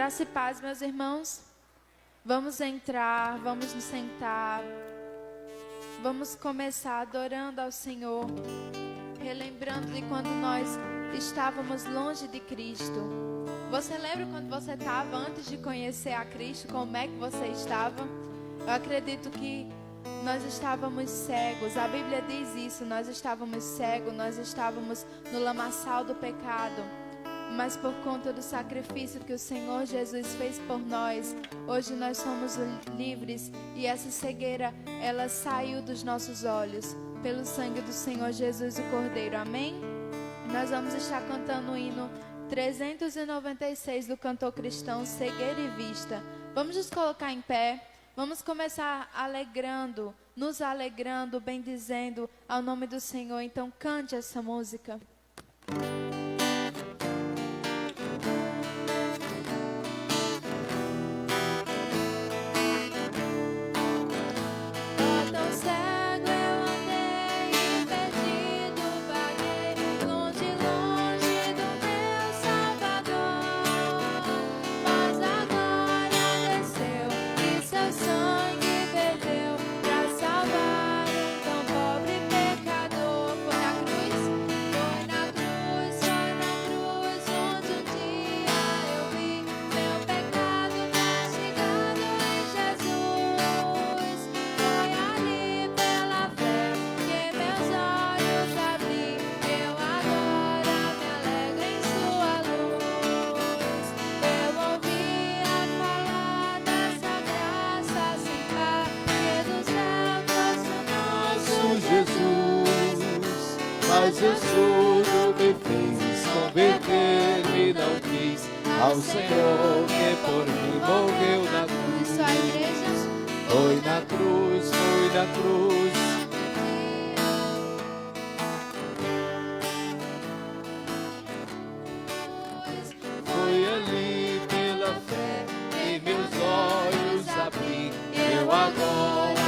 Graça e paz, meus irmãos. Vamos entrar, vamos nos sentar. Vamos começar adorando ao Senhor, relembrando de quando nós estávamos longe de Cristo. Você lembra quando você estava antes de conhecer a Cristo? Como é que você estava? Eu acredito que nós estávamos cegos. A Bíblia diz isso, nós estávamos cegos, nós estávamos no lamaçal do pecado. Mas por conta do sacrifício que o Senhor Jesus fez por nós, hoje nós somos livres e essa cegueira, ela saiu dos nossos olhos pelo sangue do Senhor Jesus, o Cordeiro. Amém? Nós vamos estar cantando o hino 396 do cantor cristão Cegueira e Vista. Vamos nos colocar em pé, vamos começar alegrando, nos alegrando, bendizendo ao nome do Senhor. Então cante essa música. Mas eu sou me fez converter-me, não quis ao Senhor que por mim morreu na cruz. Foi na cruz, foi na cruz. Foi ali pela fé que meus olhos abri. Eu agora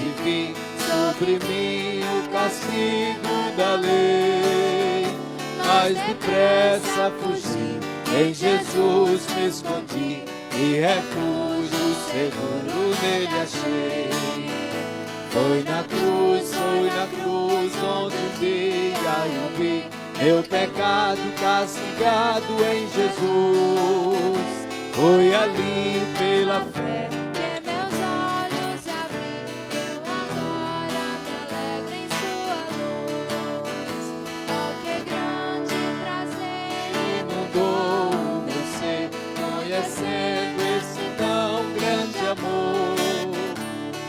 e vi sobre mim o castigo da lei, mas depressa fugi, em Jesus me escondi e refúgio seguro nele achei. Foi na cruz onde um dia eu vi meu pecado castigado em Jesus. Foi ali pela fé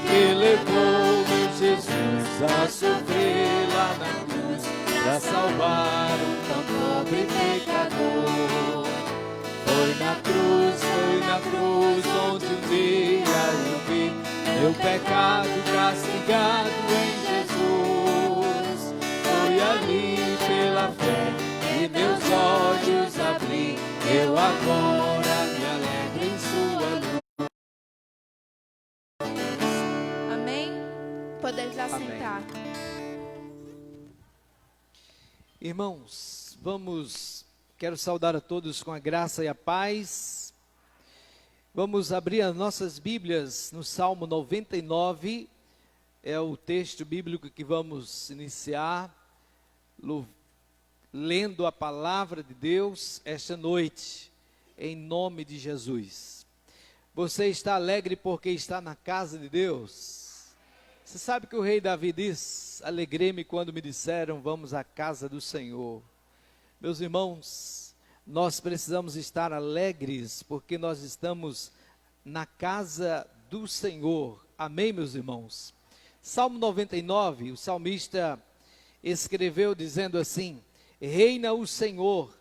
que levou meu Jesus a sofrer lá na cruz, para salvar um tão pobre pecador. Foi na cruz onde um dia eu vi meu pecado castigado em Jesus. Foi ali pela fé que meus olhos abri, eu agora me alegro em sua luz. Podeis assentar. Irmãos, quero saudar a todos com a graça e a paz. Vamos abrir as nossas Bíblias no Salmo 99, é o texto bíblico que vamos iniciar, lendo a palavra de Deus esta noite, em nome de Jesus. Você está alegre porque está na casa de Deus? Você sabe que o rei Davi diz: alegrei-me quando me disseram, vamos à casa do Senhor. Meus irmãos, nós precisamos estar alegres, porque nós estamos na casa do Senhor. Amém, meus irmãos? Salmo 99, o salmista escreveu dizendo assim: reina o Senhor,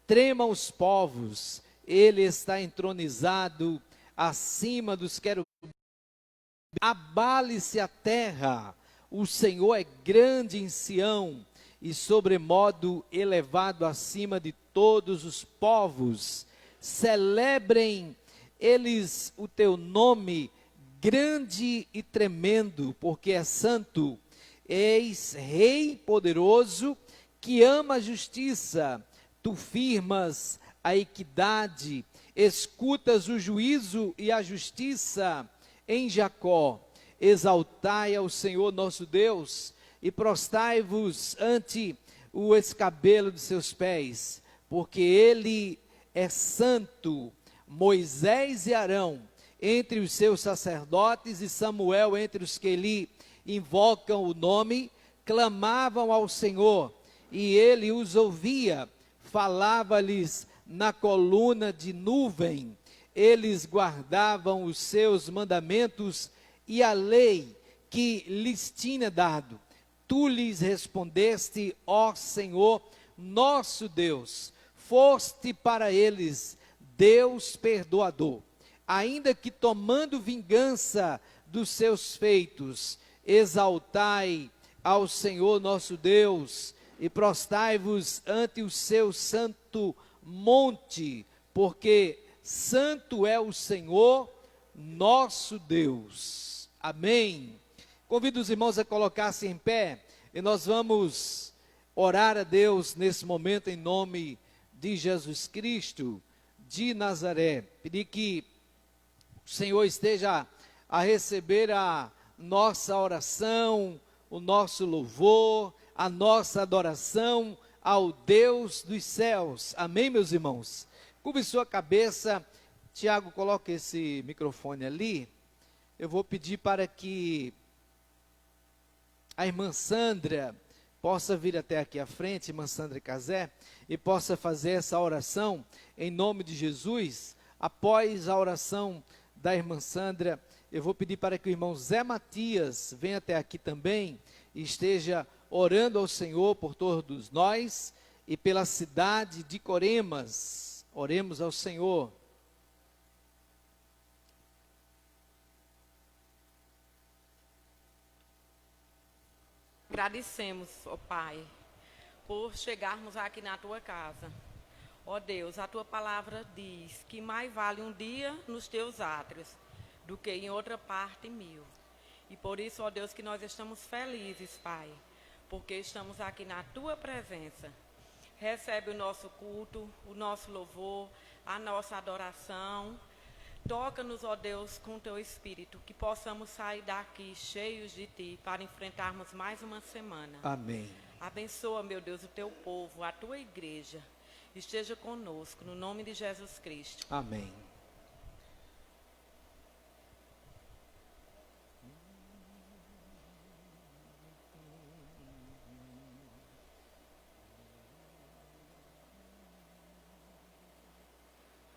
tremam os povos, ele está entronizado acima dos querubins. Abale-se a terra, o Senhor é grande em Sião e sobremodo elevado acima de todos os povos. Celebrem eles o teu nome grande e tremendo, porque é santo. eis Rei poderoso, que ama a justiça, tu firmas a equidade, escutas o juízo e a justiça em Jacó. Exaltai ao Senhor nosso Deus, e prostai-vos ante o escabelo de seus pés, porque ele é santo. Moisés e Arão entre os seus sacerdotes e Samuel entre os que lhe invocam o nome, clamavam ao Senhor, e ele os ouvia, falava-lhes na coluna de nuvem, eles guardavam os seus mandamentos e a lei que lhes tinha dado. Tu lhes respondeste, ó Senhor, nosso Deus, foste para eles Deus perdoador, ainda que tomando vingança dos seus feitos. Exaltai ao Senhor nosso Deus e prostai-vos ante o seu santo monte, porque santo é o Senhor nosso Deus. Amém. Convido os irmãos a colocar-se em pé e nós vamos orar a Deus nesse momento em nome de Jesus Cristo de Nazaré. Pedir que o Senhor esteja a receber a nossa oração, o nosso louvor, a nossa adoração ao Deus dos céus. Amém, meus irmãos? Curve sua cabeça. Tiago, coloque esse microfone ali. Eu vou pedir para que a irmã Sandra possa vir até aqui à frente, irmã Sandra Cazé, e possa fazer essa oração em nome de Jesus. Após a oração da irmã Sandra, eu vou pedir para que o irmão Zé Matias venha até aqui também e esteja orando ao Senhor por todos nós e pela cidade de Coremas. Oremos ao Senhor. Agradecemos, ó Pai, por chegarmos aqui na Tua casa. Ó Deus, a Tua palavra diz que mais vale um dia nos Teus átrios do que em outra parte 1000. E por isso, ó Deus, que nós estamos felizes, Pai, porque estamos aqui na Tua presença. Recebe o nosso culto, o nosso louvor, a nossa adoração. Toca-nos, ó Deus, com Teu Espírito, que possamos sair daqui cheios de Ti para enfrentarmos mais uma semana. Amém. Abençoa, meu Deus, o Teu povo, a Tua igreja. Esteja conosco, no nome de Jesus Cristo. Amém.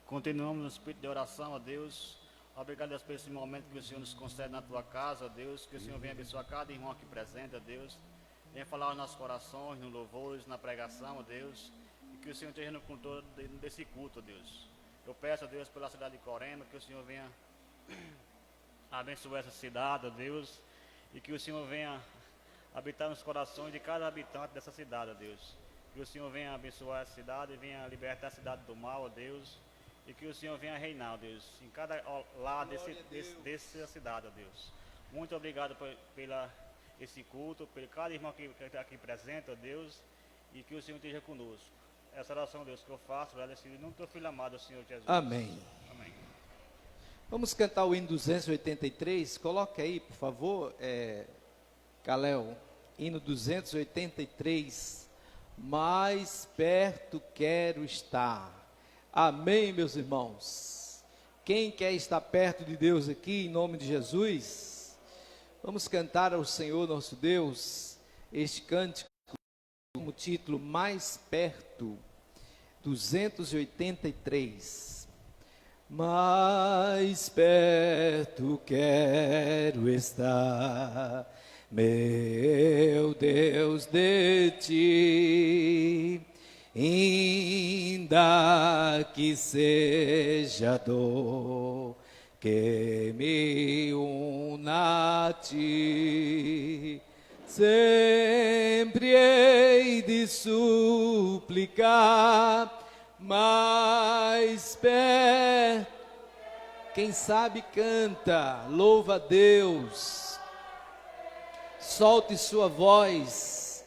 Continuamos no espírito de oração, ó Deus. Obrigado, Deus, por esse momento que o Senhor nos concede na Tua casa, ó Deus. Que o Senhor venha abençoar cada irmão aqui presente, ó Deus. Venha falar aos nossos corações, nos louvores, na pregação, ó Deus. E que o Senhor esteja no controle desse culto, ó Deus. Eu peço, ó Deus, pela cidade de Corema, que o Senhor venha abençoar essa cidade, ó Deus. E que o Senhor venha habitar nos corações de cada habitante dessa cidade, ó Deus. Que o Senhor venha abençoar essa cidade e venha libertar a cidade do mal, ó Deus. E que o Senhor venha reinar, ó Deus, em cada lado dessa cidade, ó Deus. Muito obrigado pela esse culto, por cada irmão que está aqui presente, ó Deus, e que o Senhor esteja conosco. Essa oração, Deus, que eu faço, agradecido no Teu Filho amado, Senhor Jesus. Amém. Amém. Vamos cantar o hino 283. Coloque aí, por favor, Calel, hino 283. Mais perto quero estar. Amém, meus irmãos. Quem quer estar perto de Deus aqui, em nome de Jesus? Vamos cantar ao Senhor nosso Deus este cântico como título Mais Perto, 283. Mais perto quero estar, meu Deus, de Ti. Ainda que seja dor que me una a Ti, sempre hei de suplicar mais perto. Quem sabe canta, louva a Deus. Solte sua voz.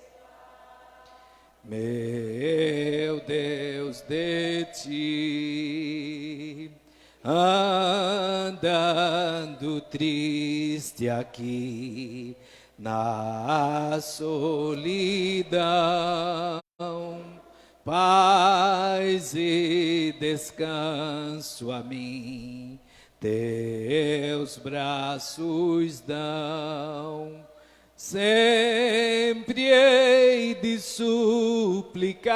Meu Deus, de ti, andando triste aqui na solidão, paz e descanso a mim teus braços dão. Sempre hei de suplicar,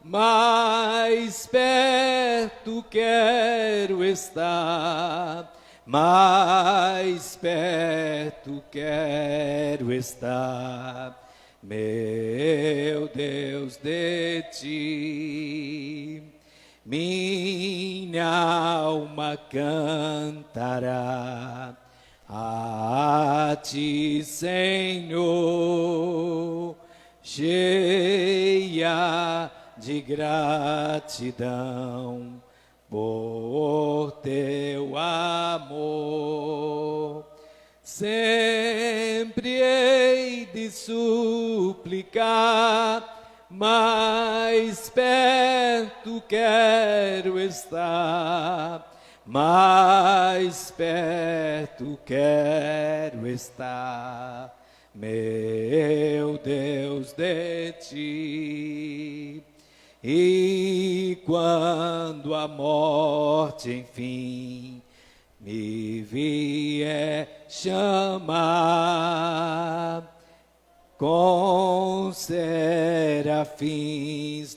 mais perto quero estar, mais perto quero estar, meu Deus, de ti. Minha alma cantará a ti, Senhor, cheia de gratidão por teu amor. Sempre hei de suplicar, mais perto quero estar, mais perto quero estar, meu Deus, de ti. E quando a morte, enfim, me vier chamar, com serafins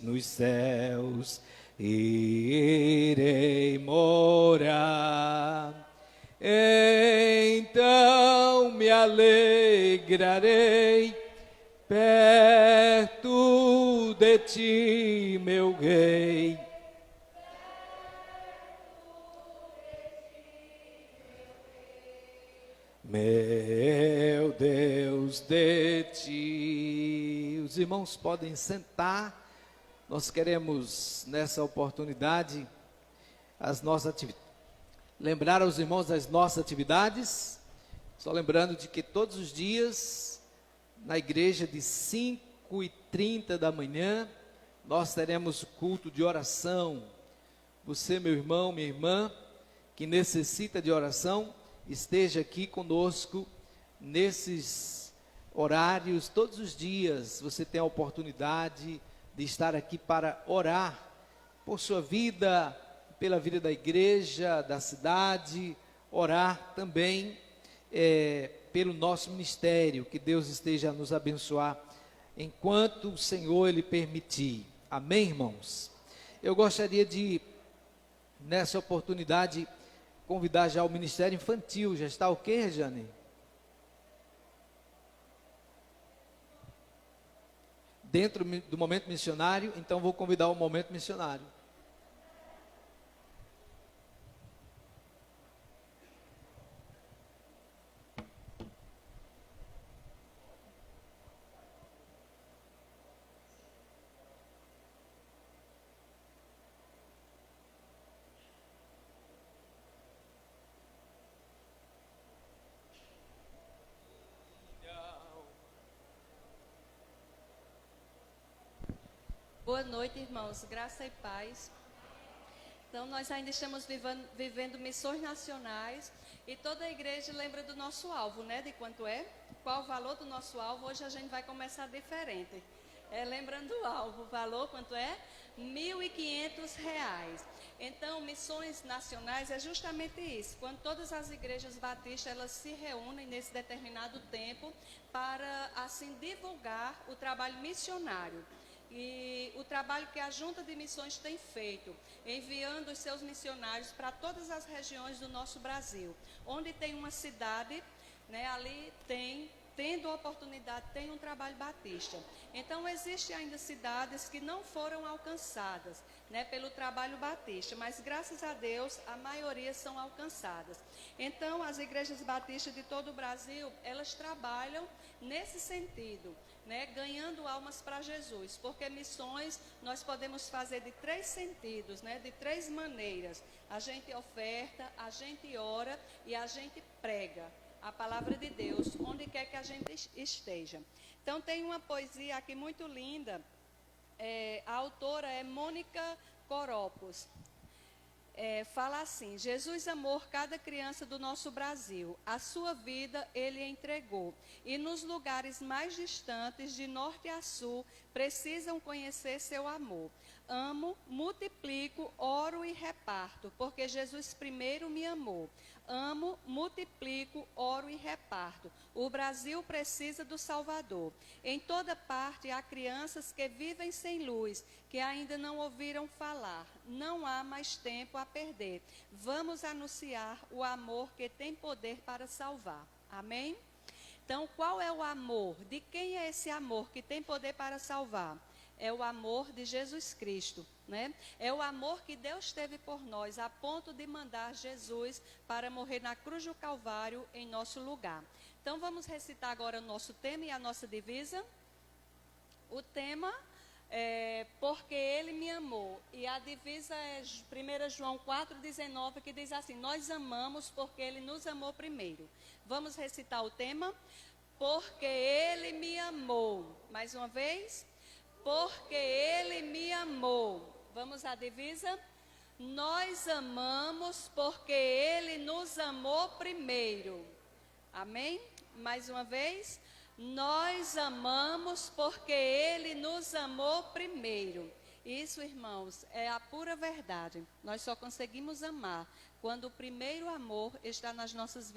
nos céus irei morar. Então me alegrarei perto de ti, meu Rei. Meu Deus, de ti. Os irmãos podem sentar. Nós queremos, nessa oportunidade, lembrar aos irmãos das nossas atividades. Só lembrando de que todos os dias, na igreja de 5h30 da manhã, nós teremos culto de oração. Você, meu irmão, minha irmã, que necessita de oração, esteja aqui conosco nesses horários. Todos os dias você tem a oportunidade de estar aqui para orar por sua vida, pela vida da igreja, da cidade, orar também pelo nosso ministério. Que Deus esteja a nos abençoar enquanto o Senhor Ele permitir. Amém, irmãos? Eu gostaria de, nessa oportunidade, convidar já o Ministério Infantil. Já está ok, Rejane? Dentro do momento missionário, então vou convidar o momento missionário. Boa noite, irmãos. Graça e paz. Então, nós ainda estamos vivendo missões nacionais e toda a igreja lembra do nosso alvo, né? De quanto é? Qual o valor do nosso alvo? Hoje a gente vai começar diferente. Lembrando o alvo, o valor quanto é? R$1.500. Então, missões nacionais é justamente isso. Quando todas as igrejas batistas, elas se reúnem nesse determinado tempo para, assim, divulgar o trabalho missionário. E o trabalho que a Junta de Missões tem feito, enviando os seus missionários para todas as regiões do nosso Brasil. Onde tem uma cidade, né, ali tendo a oportunidade, tem um trabalho batista. Então, existem ainda cidades que não foram alcançadas, né, pelo trabalho batista, mas graças a Deus, a maioria são alcançadas. Então, as igrejas batistas de todo o Brasil, elas trabalham nesse sentido, né, ganhando almas para Jesus, porque missões nós podemos fazer de 3 sentidos, né, de 3 maneiras. A gente oferta, a gente ora e a gente prega. a palavra de Deus, onde quer que a gente esteja. Então, tem uma poesia aqui muito linda. A autora é Mônica Coropos. Fala assim: Jesus amou cada criança do nosso Brasil, a sua vida ele entregou, e nos lugares mais distantes, de norte a sul, precisam conhecer seu amor. Amo, multiplico, oro e reparto, porque Jesus primeiro me amou. Amo, multiplico, oro e reparto. O Brasil precisa do Salvador. Em toda parte há crianças que vivem sem luz, que ainda não ouviram falar. Não há mais tempo a perder. Vamos anunciar o amor que tem poder para salvar. Amém? Então, qual é o amor? De quem é esse amor que tem poder para salvar? É o amor de Jesus Cristo, né? É o amor que Deus teve por nós, a ponto de mandar Jesus para morrer na cruz do Calvário em nosso lugar. Então, vamos recitar agora o nosso tema e a nossa divisa. O tema é porque Ele me amou. E a divisa é 1 João 4,19, que diz assim: nós amamos porque Ele nos amou primeiro. Vamos recitar o tema? Porque Ele me amou. Mais uma vez. Porque Ele me amou. Vamos à divisa? Nós amamos porque Ele nos amou primeiro. Amém? Mais uma vez. Nós amamos porque Ele nos amou primeiro. Isso, irmãos, é a pura verdade. Nós só conseguimos amar quando o primeiro amor está nas nossas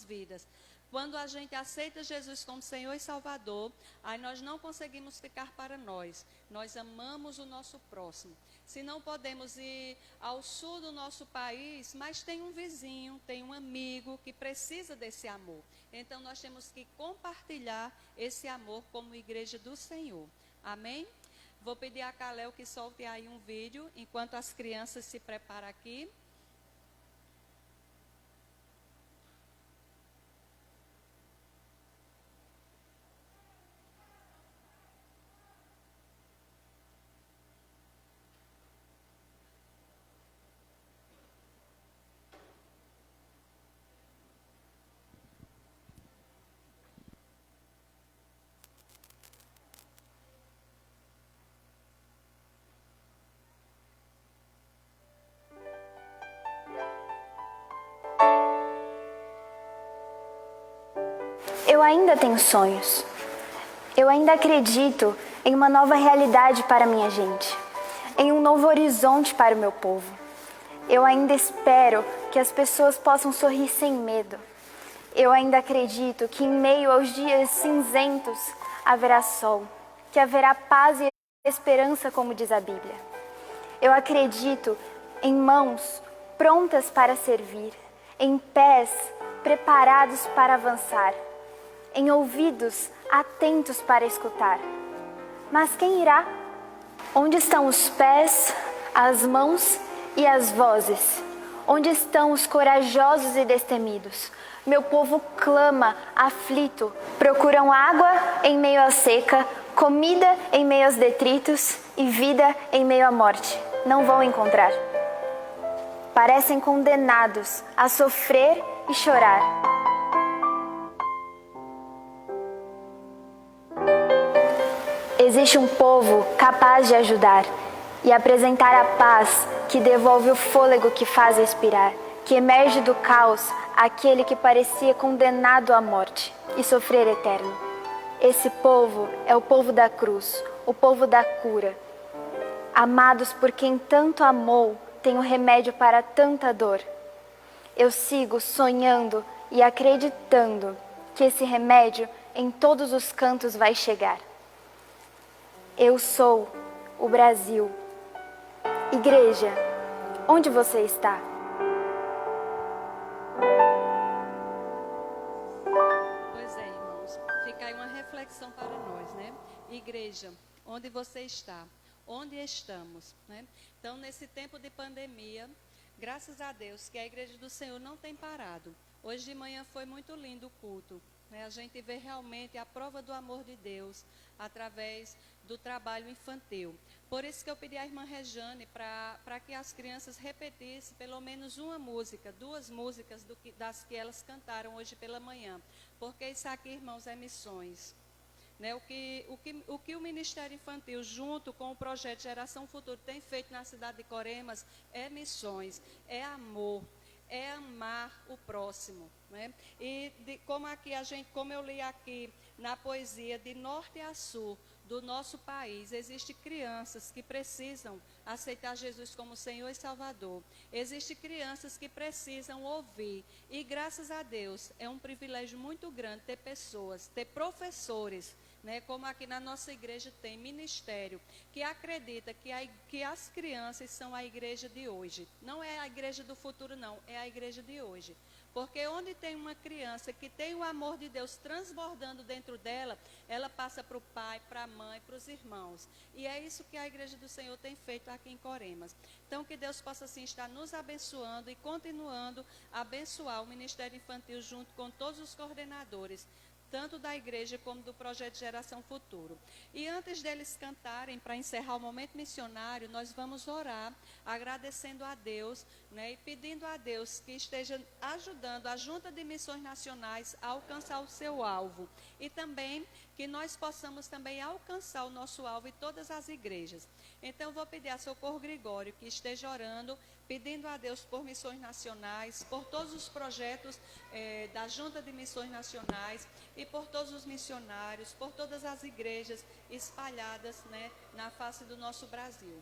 vidas. Quando a gente aceita Jesus como Senhor e Salvador, aí nós não conseguimos ficar para nós. Nós amamos o nosso próximo. Se não podemos ir ao sul do nosso país, mas tem um vizinho, tem um amigo que precisa desse amor. Então nós temos que compartilhar esse amor como igreja do Senhor. Amém? Vou pedir a Caléu que solte aí um vídeo, enquanto as crianças se preparam aqui. Eu ainda tenho sonhos. Eu ainda acredito em uma nova realidade para minha gente, em um novo horizonte para o meu povo. Eu ainda espero que as pessoas possam sorrir sem medo. Eu ainda acredito que em meio aos dias cinzentos haverá sol, que haverá paz e esperança, como diz a Bíblia. Eu acredito em mãos prontas para servir, em pés preparados para avançar, em ouvidos atentos para escutar. Mas quem irá? Onde estão os pés, as mãos e as vozes? Onde estão os corajosos e destemidos? Meu povo clama, aflito, procuram água em meio à seca, comida em meio aos detritos e vida em meio à morte. Não vão encontrar. Parecem condenados a sofrer e chorar. Existe um povo capaz de ajudar e apresentar a paz que devolve o fôlego que faz respirar, que emerge do caos aquele que parecia condenado à morte e sofrer eterno. Esse povo é o povo da cruz, o povo da cura. Amados por quem tanto amou, tem um remédio para tanta dor. Eu sigo sonhando e acreditando que esse remédio em todos os cantos vai chegar. Eu sou o Brasil. Igreja, onde você está? Pois é, irmãos, fica aí uma reflexão para nós, né? Igreja, onde você está? Onde estamos, né? Então, nesse tempo de pandemia, graças a Deus que a Igreja do Senhor não tem parado. Hoje de manhã foi muito lindo o culto, né? A gente vê realmente a prova do amor de Deus através do trabalho infantil. Por isso que eu pedi à irmã Rejane para que as crianças repetissem pelo menos uma música, duas músicas das que elas cantaram hoje pela manhã. Porque isso aqui, irmãos, é missões. Né, o que o Ministério Infantil, junto com o projeto Geração Futuro, tem feito na cidade de Coremas é missões, é amor, é amar o próximo. Né? E como eu li aqui na poesia, de norte a sul do nosso país, existem crianças que precisam aceitar Jesus como Senhor e Salvador. Existem crianças que precisam ouvir. E graças a Deus, é um privilégio muito grande ter pessoas, ter professores, né, como aqui na nossa igreja tem ministério, que acredita que as crianças são a igreja de hoje. Não é a igreja do futuro, não, é a igreja de hoje. Porque onde tem uma criança que tem o amor de Deus transbordando dentro dela, ela passa para o pai, para a mãe, para os irmãos. E é isso que a igreja do Senhor tem feito aqui em Coremas. Então, que Deus possa assim estar nos abençoando e continuando a abençoar o Ministério Infantil junto com todos os coordenadores, tanto da igreja como do projeto Geração Futuro. E antes deles cantarem, para encerrar o momento missionário, nós vamos orar, agradecendo a Deus, né, e pedindo a Deus que esteja ajudando a Junta de Missões Nacionais a alcançar o seu alvo. E também que nós possamos também alcançar o nosso alvo em todas as igrejas. Então, eu vou pedir a Socorro Gregório que esteja orando, pedindo a Deus por missões nacionais, por todos os projetos da Junta de Missões Nacionais e por todos os missionários, por todas as igrejas espalhadas, né, na face do nosso Brasil.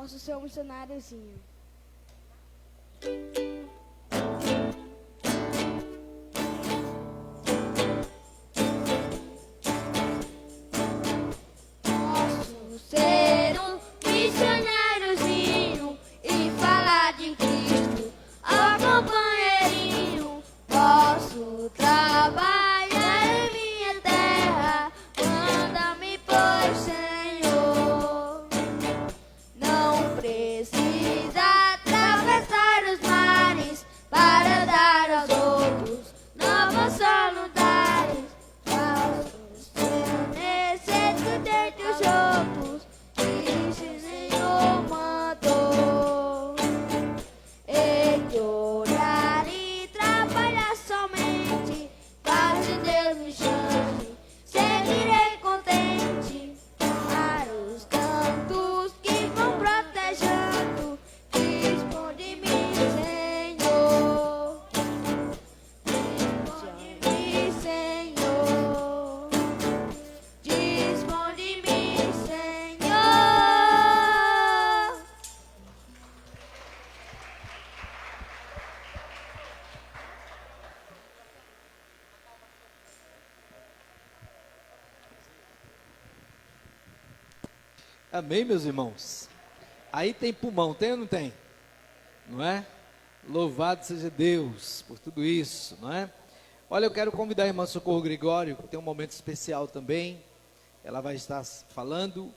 posso ser um missionáriozinho. Posso ser um missionáriozinho e falar de Cristo ao companheirinho. Posso trabalhar em minha terra, manda-me, pois, Senhor. Não precisa atravessar os mares para dar aos outros novos saludares. Posso ser necessitante dos outros, que o Senhor mandou. Hei de orar e trabalhar somente, quase Deus me chame, seguirei contente para os cantos que vão protejando. Responde-me, Senhor. Responde-me, Senhor. Responde-me, Senhor. Amém, meus irmãos? Aí tem pulmão, tem ou não tem? Não é? Louvado seja Deus por tudo isso, não é? Olha, eu quero convidar a irmã Socorro Gregório, que tem um momento especial também. Ela vai estar falando.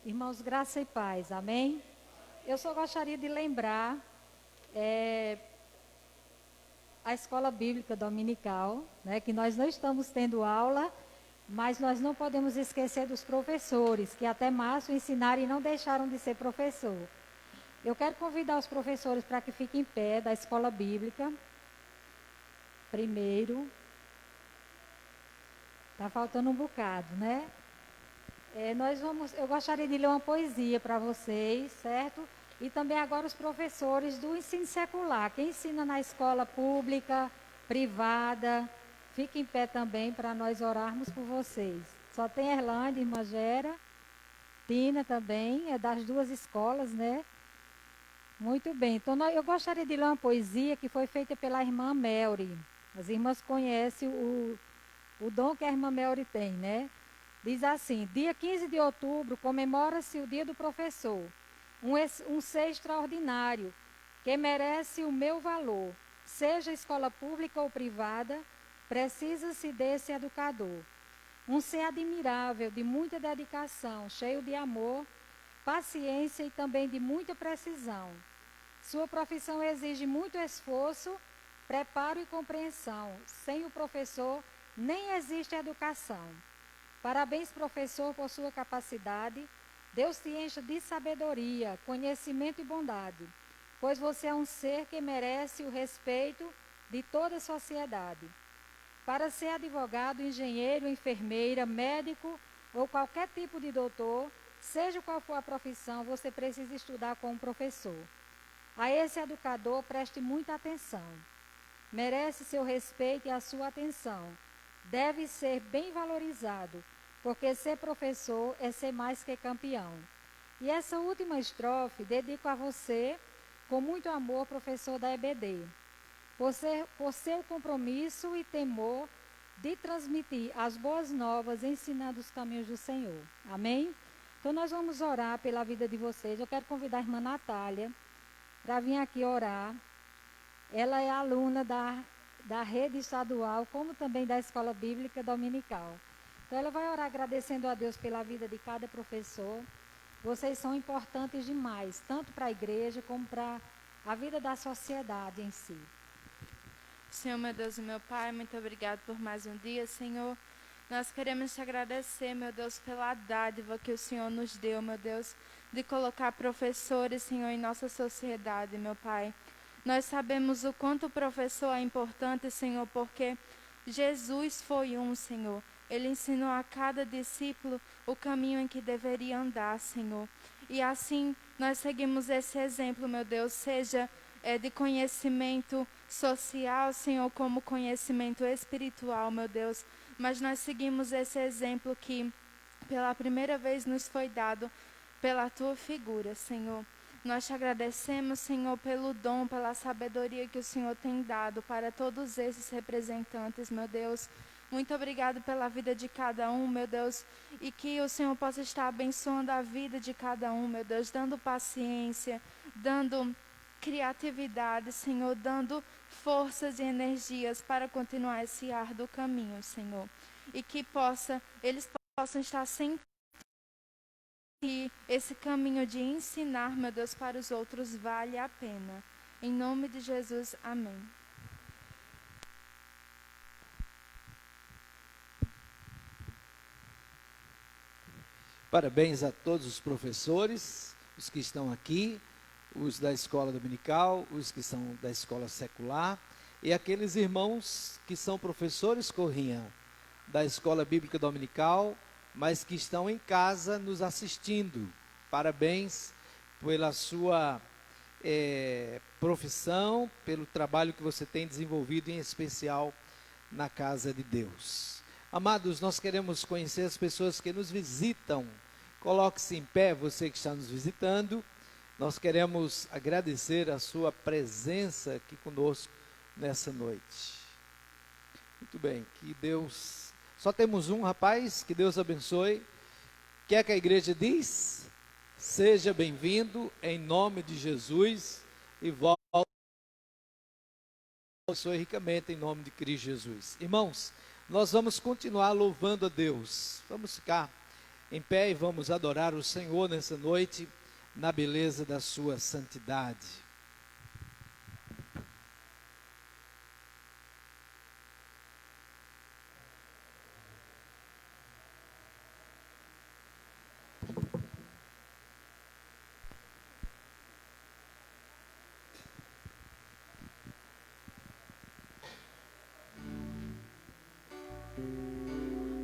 Irmãos, graça e paz, amém? Eu só gostaria de lembrar a escola bíblica dominical, né, que nós não estamos tendo aula, mas nós não podemos esquecer dos professores, que até março ensinaram e não deixaram de ser professor. Eu quero convidar os professores para que fiquem em pé da escola bíblica. Primeiro. Está faltando um bocado, né? Eu gostaria de ler uma poesia para vocês, certo? E também agora os professores do ensino secular, quem ensina na escola pública, privada, fique em pé também para nós orarmos por vocês. Só tem Erlândia, irmã Gera, Tina também, é das duas escolas, né? Muito bem, então eu gostaria de ler uma poesia que foi feita pela irmã Melry. As irmãs conhecem o dom que a irmã Melry tem, né? Diz assim: dia 15 de outubro comemora-se o dia do professor, um ser extraordinário, que merece o meu valor. Seja escola pública ou privada, precisa-se desse educador. Um ser admirável, de muita dedicação, cheio de amor, paciência e também de muita precisão. Sua profissão exige muito esforço, preparo e compreensão. Sem o professor, nem existe educação. Parabéns, professor, por sua capacidade. Deus te encha de sabedoria, conhecimento e bondade, pois você é um ser que merece o respeito de toda a sociedade. Para ser advogado, engenheiro, enfermeira, médico ou qualquer tipo de doutor, seja qual for a profissão, você precisa estudar com um professor. A esse educador, preste muita atenção. Merece seu respeito e a sua atenção. Deve ser bem valorizado, porque ser professor é ser mais que campeão. E essa última estrofe dedico a você, com muito amor, professor da EBD, por seu compromisso e temor de transmitir as boas novas, ensinando os caminhos do Senhor. Amém? Então nós vamos orar pela vida de vocês. Eu quero convidar a irmã Natália para vir aqui orar. Ela é aluna da rede estadual, como também da escola bíblica dominical. Então ela vai orar agradecendo a Deus pela vida de cada professor. Vocês são importantes demais, tanto para a igreja como para a vida da sociedade em si. Senhor, meu Deus e meu Pai, muito obrigado por mais um dia, Senhor. Nós queremos te agradecer, meu Deus, pela dádiva que o Senhor nos deu, meu Deus, de colocar professores, Senhor, em nossa sociedade, meu Pai. Nós sabemos o quanto o professor é importante, Senhor, porque Jesus foi um, Senhor. Ele ensinou a cada discípulo o caminho em que deveria andar, Senhor. E assim nós seguimos esse exemplo, meu Deus, seja de conhecimento social, Senhor, como conhecimento espiritual, meu Deus. Mas nós seguimos esse exemplo que pela primeira vez nos foi dado pela tua figura, Senhor. Nós te agradecemos, Senhor, pelo dom, pela sabedoria que o Senhor tem dado para todos esses representantes, meu Deus. Muito obrigado pela vida de cada um, meu Deus, e que o Senhor possa estar abençoando a vida de cada um, meu Deus, dando paciência, dando criatividade, Senhor, dando forças e energias para continuar esse árduo caminho, Senhor. E que eles possam estar sempre que esse caminho de ensinar, meu Deus, para os outros vale a pena. Em nome de Jesus, amém. Parabéns a todos os professores, os que estão aqui, os da escola dominical, os que são da escola secular, e aqueles irmãos que são professores Corrinha, da escola bíblica dominical, mas que estão em casa nos assistindo. Parabéns pela sua profissão, pelo trabalho que você tem desenvolvido, em especial na casa de Deus. Amados, nós queremos conhecer as pessoas que nos visitam. Coloque-se em pé, você que está nos visitando. Nós queremos agradecer a sua presença aqui conosco nessa noite. Muito bem, que Deus... Só temos um, rapaz, que Deus abençoe. O que é que a igreja diz? Seja bem-vindo em nome de Jesus e volte abençoe ricamente em nome de Cristo Jesus. Irmãos, nós vamos continuar louvando a Deus. Vamos ficar em pé e vamos adorar o Senhor nessa noite, na beleza da sua santidade.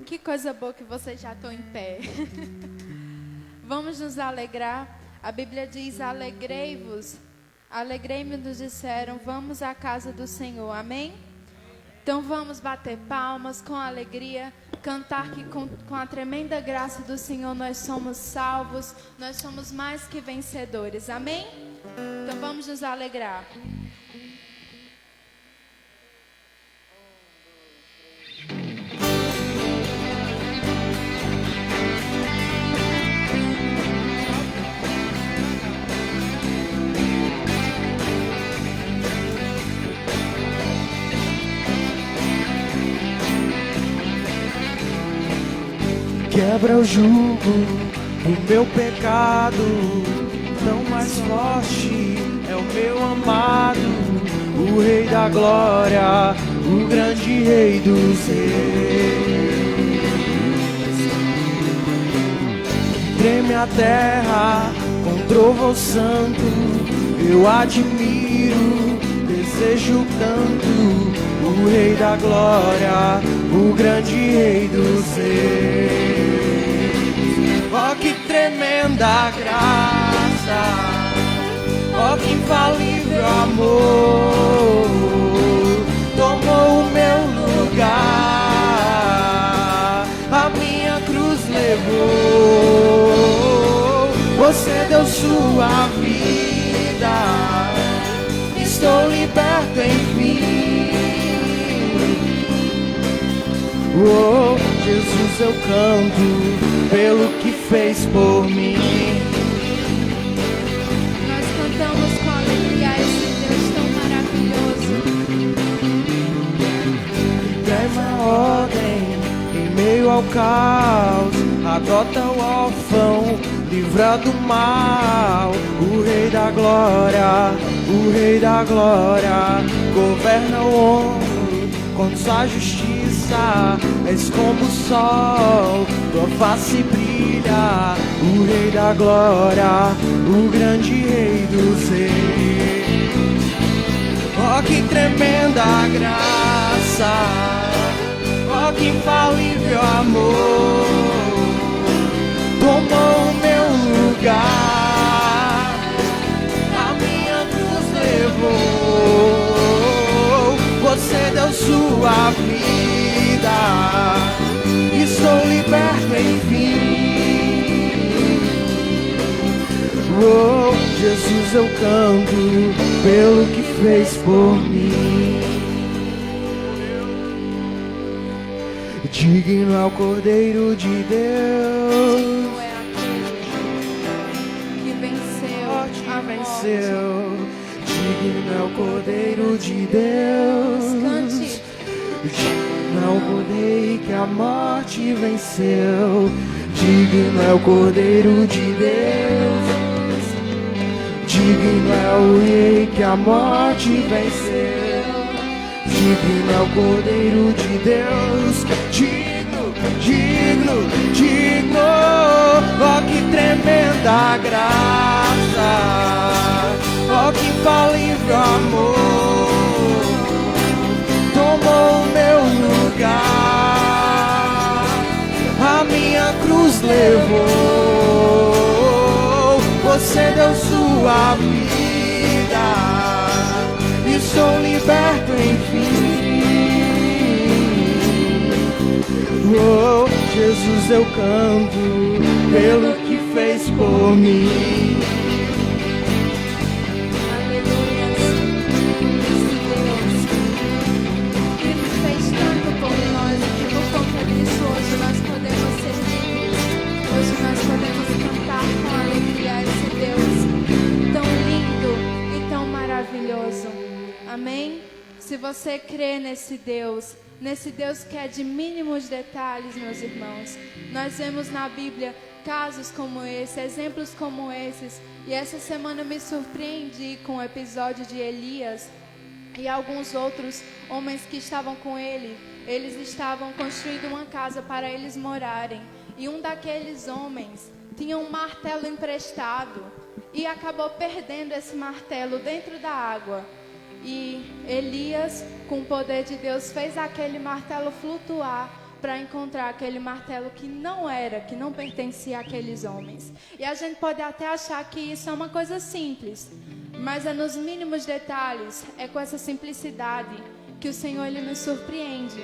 Que coisa boa que vocês já estão em pé. Vamos nos alegrar. A Bíblia diz: alegrei-vos, alegrei-me, nos disseram, vamos à casa do Senhor, amém? Então vamos bater palmas com alegria, cantar que com a tremenda graça do Senhor nós somos salvos, nós somos mais que vencedores, amém? Então vamos nos alegrar. Quebra o jugo do meu pecado, tão mais forte é o meu amado, o Rei da Glória, o grande Rei dos Reis. Treme a terra com trovão santo, eu admiro, desejo tanto, o Rei da Glória, o grande Rei dos Reis. Oh, que tremenda graça, oh, que infalível amor, tomou o meu lugar, a minha cruz levou, você deu sua vida, estou liberto enfim. Oh, Jesus, eu canto pelo que fez por mim. Nós cantamos com alegria a esse Deus tão maravilhoso. Dá uma ordem em meio ao caos, adota o órfão, livra do mal. O Rei da Glória, o Rei da Glória, governa o homem com sua justiça. És como o sol, tua face brilha. O Rei da Glória, o grande Rei dos Reis. Oh, que tremenda graça, oh, que infalível amor, tomou o meu lugar, a minha cruz levou, sua vida e sou liberto enfim. Oh, Jesus, eu canto pelo que fez por mim. Digno é o Cordeiro de Deus, Digno é aquele que venceu a morte. Digno é o Cordeiro de Deus. Cante. Digno é o Cordeiro que a morte venceu. Digno é o Cordeiro de Deus. Digno é o Rei que a morte venceu. Digno é o Cordeiro de Deus. Digno, digno, digno. Oh, que tremenda graça. Oh, que infalível amor. Tomou o meu lugar. A minha cruz levou. Você deu sua vida e sou liberto enfim. Oh, Jesus, eu canto pelo que fez por mim. Aleluia. Esse Deus que fez tanto por nós e que por conta disso hoje nós podemos ser livres. Hoje nós podemos cantar com alegria a esse Deus tão lindo e tão maravilhoso. Amém? Se você crê nesse Deus que é de mínimos detalhes, meus irmãos, nós vemos na Bíblia casos como esse, exemplos como esses, e essa semana eu me surpreendi com o episódio de Elias e alguns outros homens que estavam com ele. Eles estavam construindo uma casa para eles morarem, e um daqueles homens tinha um martelo emprestado e acabou perdendo esse martelo dentro da água. E Elias, com o poder de Deus, fez aquele martelo flutuar para encontrar aquele martelo que não pertencia àqueles homens. E a gente pode até achar que isso é uma coisa simples, mas é nos mínimos detalhes, é com essa simplicidade que o Senhor ele nos surpreende.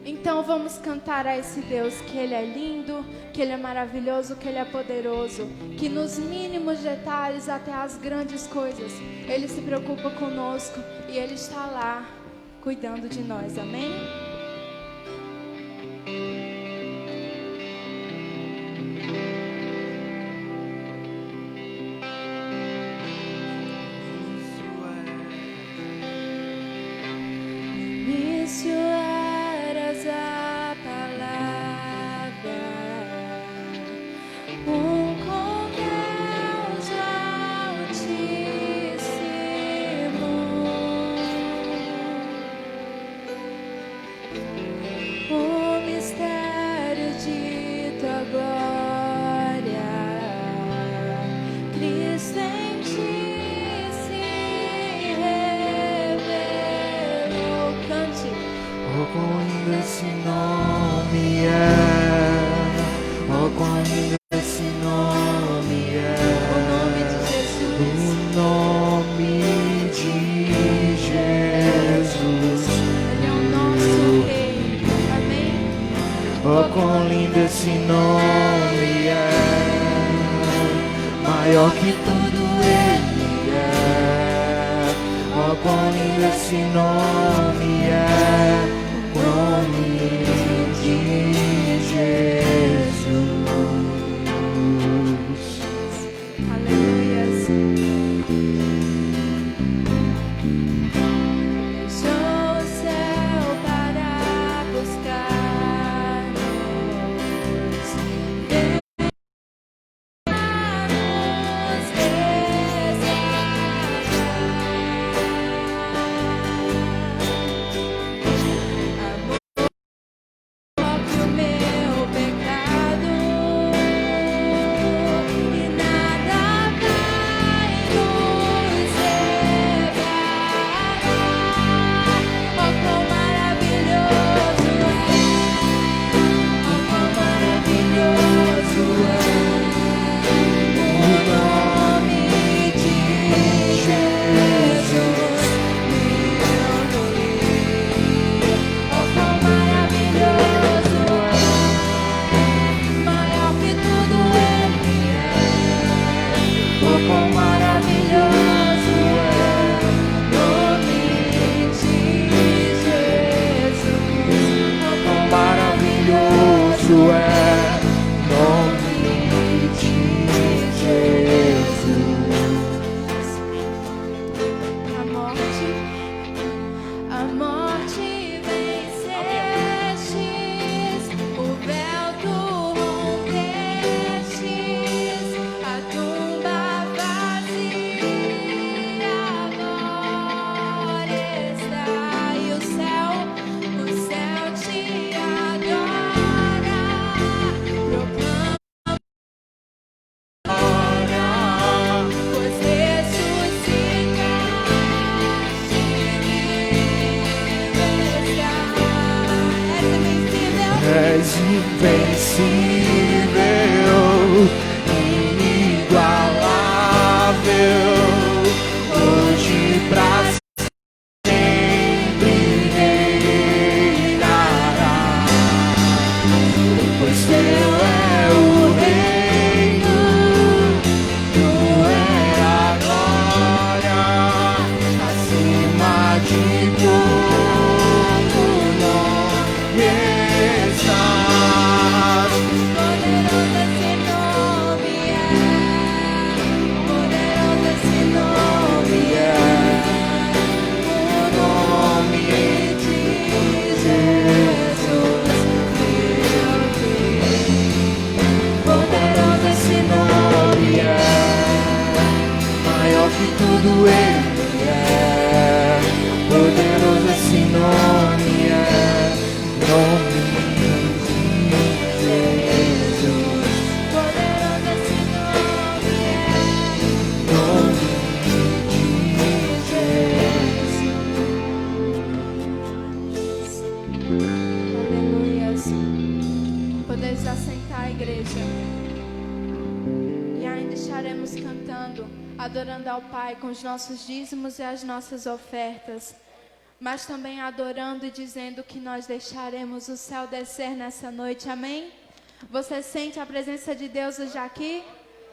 Então vamos cantar a esse Deus que Ele é lindo, que Ele é maravilhoso, que Ele é poderoso, que nos mínimos detalhes até as grandes coisas Ele se preocupa conosco e Ele está lá cuidando de nós, amém? Isso eras a palavra, com Deus Altíssimo, o mistério de tua glória, Cristo em ti se revelou. Cante. Oh, quão lindo esse nome é. Oh, quão lindo esse nome é. O nome de Jesus. O nome de Jesus. Ele é o nosso Rei. Amém? Oh, quão lindo esse nome é. Maior que tudo ele é. Oh, quão lindo esse nome é. Nome de Jesus. Aleluias. Deixou o céu para buscar-nos, invencível, inigualável, hoje pra sempre reinará, pois teu é o reino, tu é a glória, acima de todo nome estás. Poderoso esse nome é, poderoso esse nome é, o nome de Jesus, meu Deus. Poderoso esse nome é, Maior que tudo ele é, poderoso esse nome é, nome de Jesus, poderoso esse nome é, nome Aleluias. Podeis assentar, igreja. E ainda estaremos cantando, adorando ao Pai com os nossos dízimos e as nossas ofertas, mas também adorando e dizendo que nós deixaremos o céu descer nessa noite, amém? Você sente a presença de Deus hoje aqui?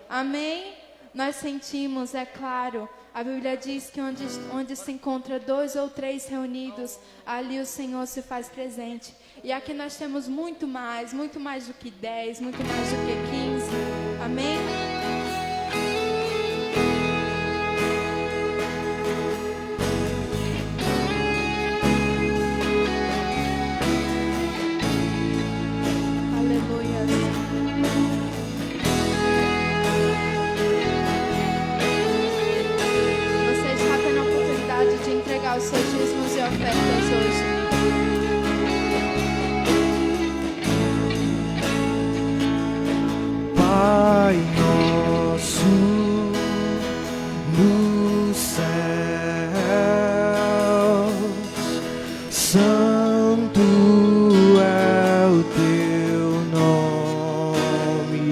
Amém? Nós sentimos, é claro. A Bíblia diz que onde se encontra 2 ou 3 reunidos, ali o Senhor se faz presente. E aqui nós temos muito mais do que 10, muito mais do que 15. Amém? Aleluia. Você está tendo a oportunidade de entregar os seus dízimos e ofertas hoje. Pai nosso nos céus, santo é o teu nome,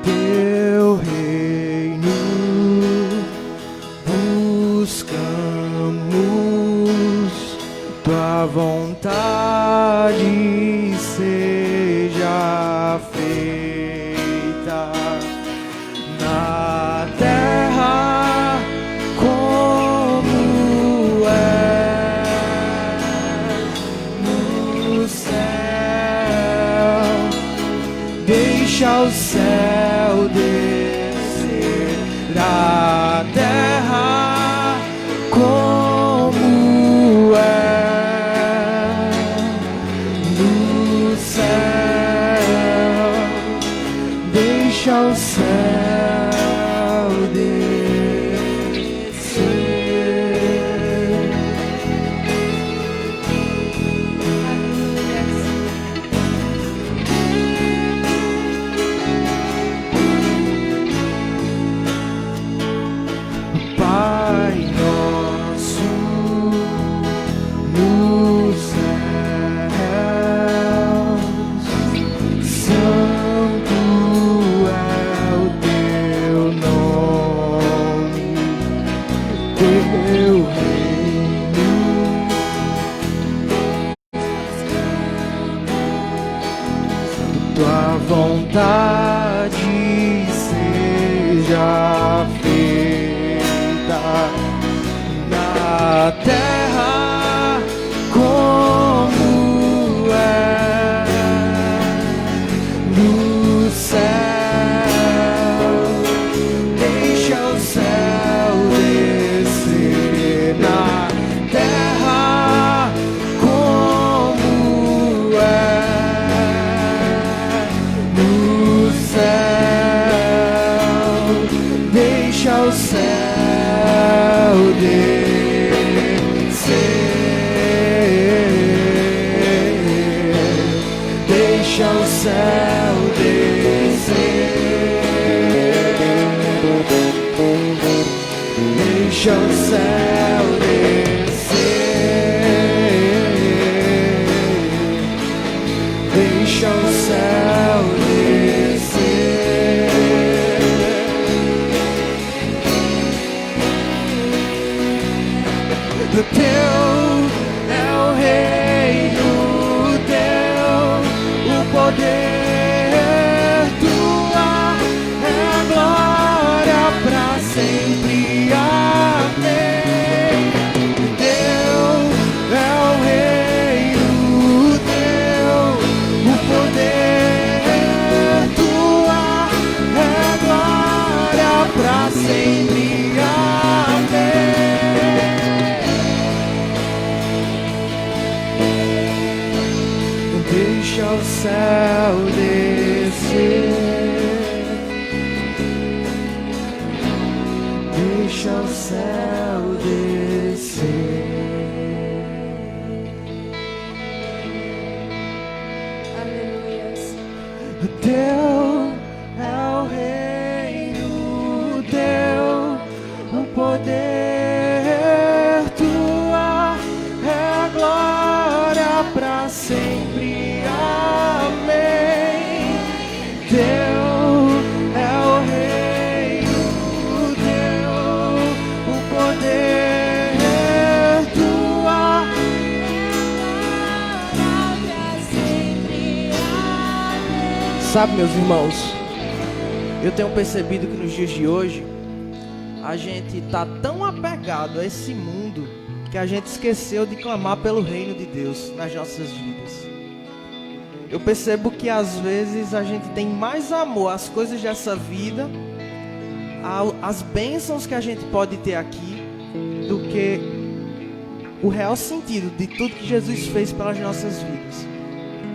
teu reino buscamos, tua vontade seja feita na terra como é no céu. Deixa o céu descer na terra como é no céu. Deixa o céu descer. Pai nosso nos céus, santo é o teu nome, teu reino tua vontade seja feita na terra como é no céu. Deixa o céu descer na terra como é no céu. Deixa o céu descer. Deixa o céu descer. Deixa o céu descer. Deixa o Teu é o reino, teu o poder, tua é a glória pra sempre. Amém. Teu é o reino, teu o poder, tua é a glória pra sempre. Deixa o céu descer, deixa o céu descer. Aleluias. Teu é o reino, teu o poder, tua é a glória pra sempre. Teu é o reino, teu o poder, tua pra sempre. Amém. Sabe, meus irmãos, eu tenho percebido que nos dias de hoje a gente está tão apegado a esse mundo que a gente esqueceu de clamar pelo reino de Deus nas nossas vidas. Eu percebo que às vezes a gente tem mais amor às coisas dessa vida, às bênçãos que a gente pode ter aqui, do que o real sentido de tudo que Jesus fez pelas nossas vidas.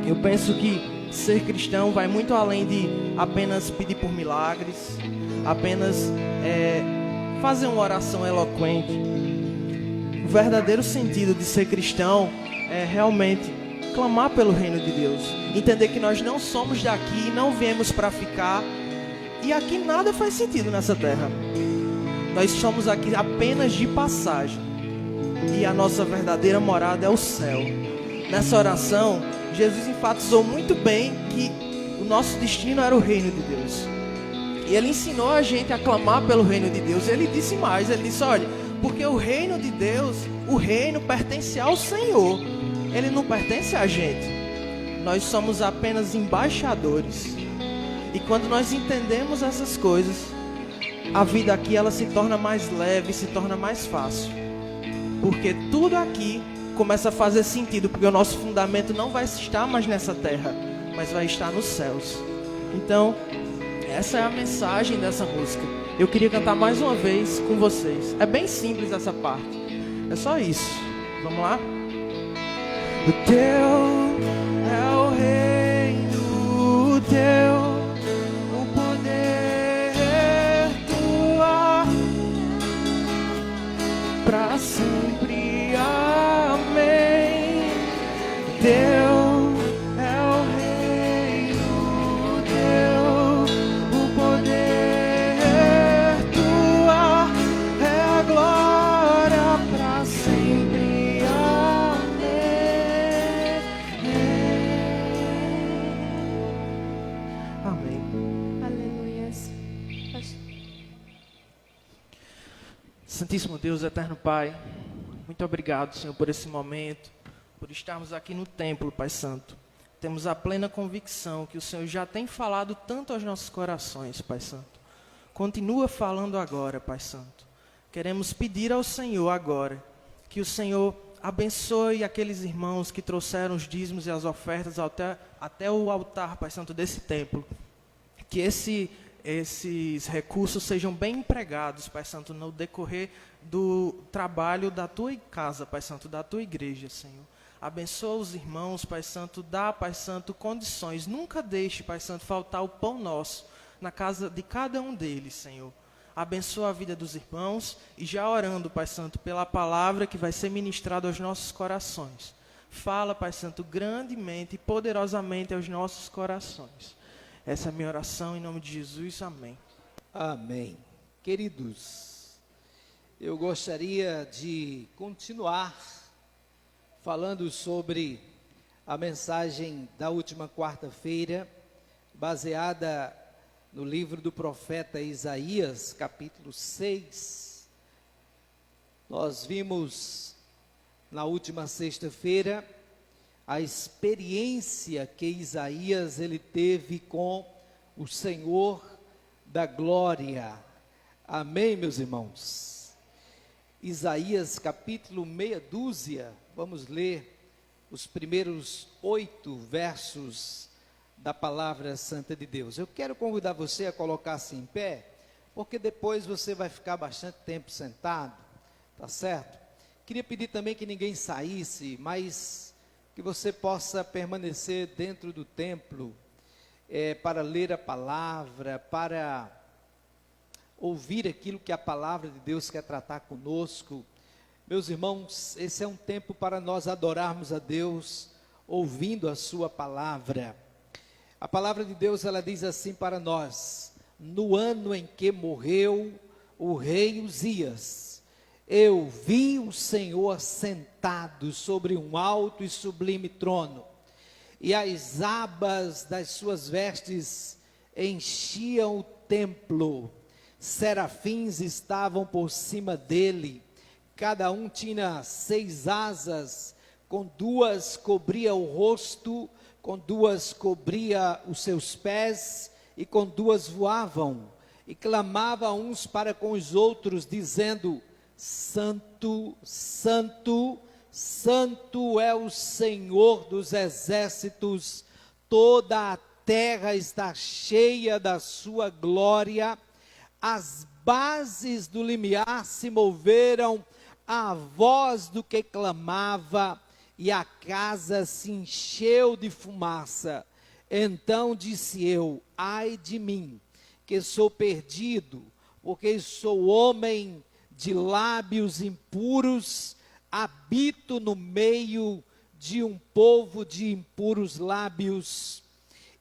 Eu penso que ser cristão vai muito além de apenas pedir por milagres, apenas fazer uma oração eloquente. O verdadeiro sentido de ser cristão é realmente clamar pelo reino de Deus, entender que nós não somos daqui, não viemos para ficar, e aqui nada faz sentido nessa terra. Nós somos aqui apenas de passagem, e a nossa verdadeira morada é o céu. Nessa oração, Jesus enfatizou muito bem que o nosso destino era o reino de Deus, e Ele ensinou a gente a clamar pelo reino de Deus. Ele disse mais, Ele disse: olha, porque o reino de Deus, o reino pertence ao Senhor, Ele não pertence a gente. Nós somos apenas embaixadores. E quando nós entendemos essas coisas, a vida aqui ela se torna mais leve, se torna mais fácil. Porque tudo aqui começa a fazer sentido, porque o nosso fundamento não vai estar mais nessa terra, mas vai estar nos céus. Então, essa é a mensagem dessa música. Eu queria cantar mais uma vez com vocês. É bem simples essa parte. É só isso. Vamos lá? O teu é o reino, o teu o poder, tua pra sempre. Amém. Teu é o reino, teu o poder, tua é a glória pra sempre. Santíssimo Deus, eterno Pai, muito obrigado, Senhor, por esse momento, por estarmos aqui no templo, Pai Santo. Temos a plena convicção que o Senhor já tem falado tanto aos nossos corações, Pai Santo. Continua falando agora, Pai Santo. Queremos pedir ao Senhor agora que o Senhor abençoe aqueles irmãos que trouxeram os dízimos e as ofertas até o altar, Pai Santo, desse templo. Que esses recursos sejam bem empregados, Pai Santo, no decorrer do trabalho da Tua casa, Pai Santo, da Tua igreja, Senhor. Abençoa os irmãos, Pai Santo, dá, Pai Santo, condições. Nunca deixe, Pai Santo, faltar o pão nosso na casa de cada um deles, Senhor. Abençoa a vida dos irmãos e já orando, Pai Santo, pela palavra que vai ser ministrada aos nossos corações. Fala, Pai Santo, grandemente e poderosamente aos nossos corações. Essa é a minha oração em nome de Jesus, amém. Amém. Queridos, eu gostaria de continuar falando sobre a mensagem da última quarta-feira, baseada no livro do profeta Isaías, capítulo 6. Nós vimos na última sexta-feira a experiência que Isaías ele teve com o Senhor da glória. Amém, meus irmãos? Isaías capítulo meia dúzia, vamos ler os primeiros 8 versos da palavra santa de Deus. Eu quero convidar você a colocar-se em pé, porque depois você vai ficar bastante tempo sentado, tá certo? Queria pedir também que ninguém saísse, mas que você possa permanecer dentro do templo, para ler a palavra, para ouvir aquilo que a palavra de Deus quer tratar conosco. Meus irmãos, esse é um tempo para nós adorarmos a Deus, ouvindo a sua palavra. A palavra de Deus, ela diz assim para nós: no ano em que morreu o rei Uzias, eu vi o Senhor sentado sobre um alto e sublime trono, e as abas das suas vestes enchiam o templo. Serafins estavam por cima dele, cada um tinha 6 asas, com 2 cobria o rosto, com 2 cobria os seus pés, e com 2 voavam, e clamavam uns para com os outros, dizendo: Santo, Santo, Santo é o Senhor dos exércitos, toda a terra está cheia da sua glória. As bases do limiar se moveram à voz do que clamava, e a casa se encheu de fumaça. Então disse eu: ai de mim, que sou perdido, porque sou homem de lábios impuros, habito no meio de um povo de impuros lábios,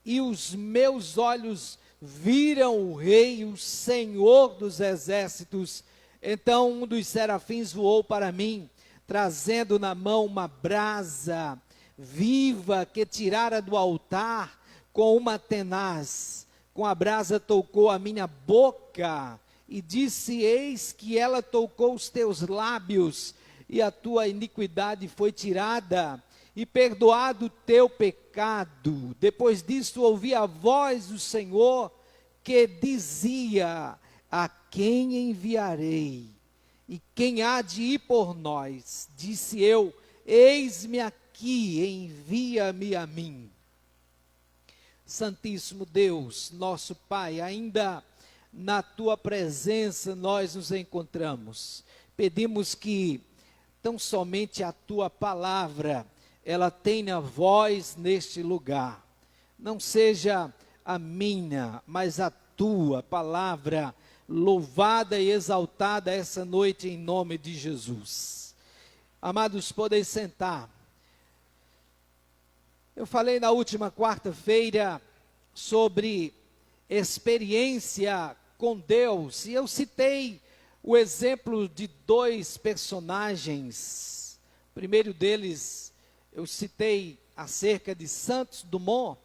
e os meus olhos viram o Rei, o Senhor dos exércitos. Então um dos serafins voou para mim, trazendo na mão uma brasa viva que tirara do altar com uma tenaz. Com a brasa tocou a minha boca e disse: eis que ela tocou os teus lábios, e a tua iniquidade foi tirada, e perdoado o teu pecado. Depois disso ouvi a voz do Senhor, que dizia: a quem enviarei? E quem há de ir por nós? Disse eu: eis-me aqui, envia-me a mim. Santíssimo Deus, nosso Pai, ainda na tua presença nós nos encontramos. Pedimos que tão somente a tua palavra ela tenha voz neste lugar. Não seja a minha, mas a tua palavra louvada e exaltada essa noite em nome de Jesus. Amados, podem sentar. Eu falei na última quarta-feira sobre experiência com Deus, e eu citei o exemplo de 2 personagens. O primeiro deles, eu citei acerca de Santos Dumont,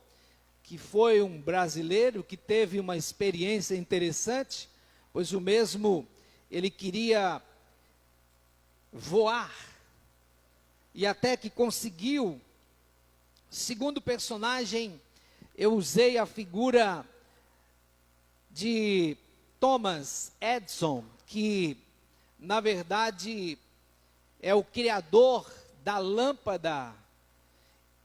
que foi um brasileiro que teve uma experiência interessante, pois o mesmo, ele queria voar, e até que conseguiu. Segundo personagem, eu usei a figura de Thomas Edison, que na verdade é o criador da lâmpada.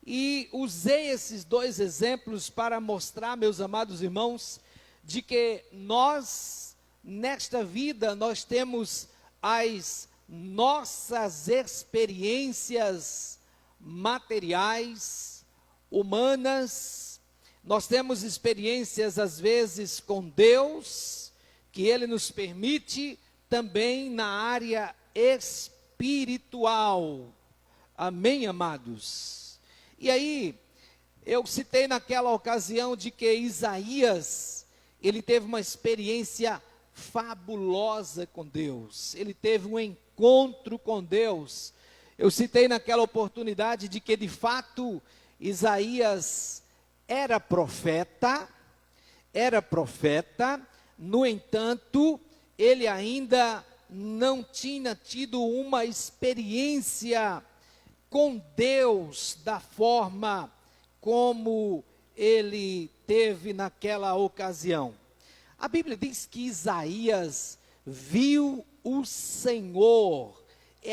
E usei esses 2 exemplos para mostrar, meus amados irmãos, de que nós, nesta vida, nós temos as nossas experiências materiais, humanas. Nós temos experiências às vezes com Deus, que Ele nos permite, também na área espiritual. Amém, amados? E aí, eu citei naquela ocasião de que Isaías, ele teve uma experiência fabulosa com Deus. Ele teve um encontro com Deus. Eu citei naquela oportunidade de que, de fato, Isaías era profeta, no entanto, ele ainda não tinha tido uma experiência com Deus da forma como ele teve naquela ocasião. A Bíblia diz que Isaías viu o Senhor.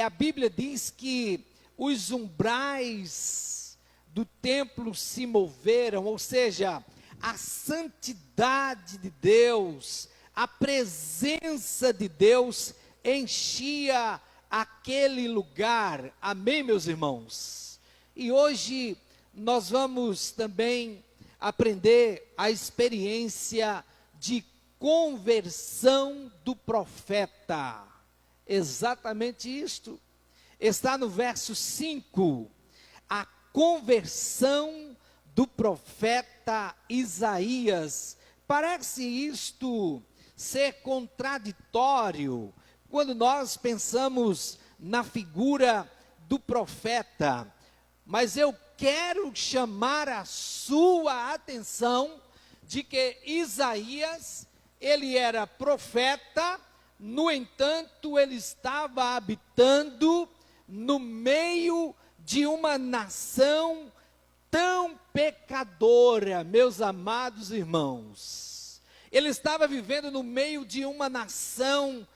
A Bíblia diz que os umbrais do templo se moveram, ou seja, a santidade de Deus, a presença de Deus enchia aquele lugar. Amém, meus irmãos? E hoje nós vamos também aprender a experiência de conversão do profeta. Exatamente isto. Está no verso 5. A conversão do profeta Isaías. Parece isto ser contraditório quando nós pensamos na figura do profeta. Mas eu quero chamar a sua atenção de que Isaías, ele era profeta, no entanto, ele estava habitando no meio de uma nação tão pecadora, meus amados irmãos. Ele estava vivendo no meio de uma nação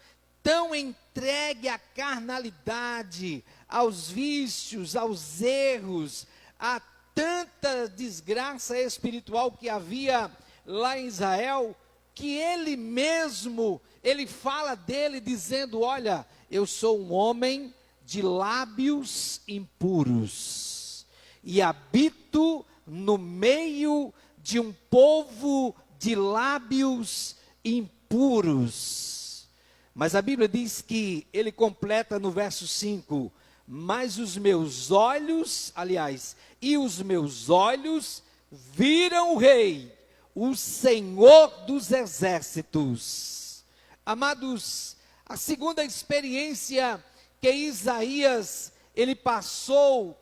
tão entregue à carnalidade, aos vícios, aos erros, a tanta desgraça espiritual que havia lá em Israel, que ele mesmo, ele fala dele dizendo: olha, eu sou um homem de lábios impuros, e habito no meio de um povo de lábios impuros. Mas a Bíblia diz que ele completa no verso 5, mas os meus olhos, aliás, e os meus olhos viram o Rei, o Senhor dos exércitos. Amados, a segunda experiência que Isaías, ele passou,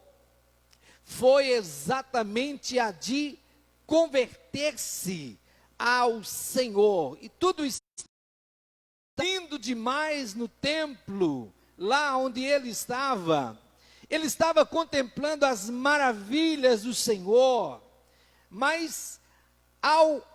foi exatamente a de converter-se ao Senhor. E tudo está lindo demais no templo, lá onde ele estava contemplando as maravilhas do Senhor, mas ao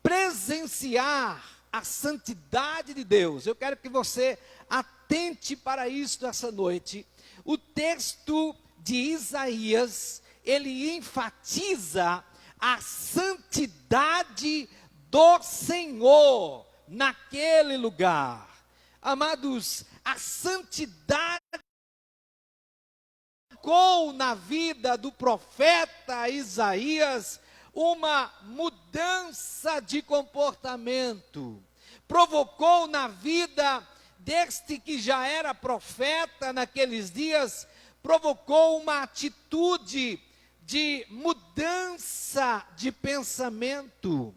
presenciar a santidade de Deus, eu quero que você atente para isto essa noite. O texto de Isaías, ele enfatiza a santidade do Senhor naquele lugar. Amados, a santidade provocou na vida do profeta Isaías uma mudança de comportamento, provocou na vida deste que já era profeta naqueles dias, provocou uma atitude de mudança de pensamento.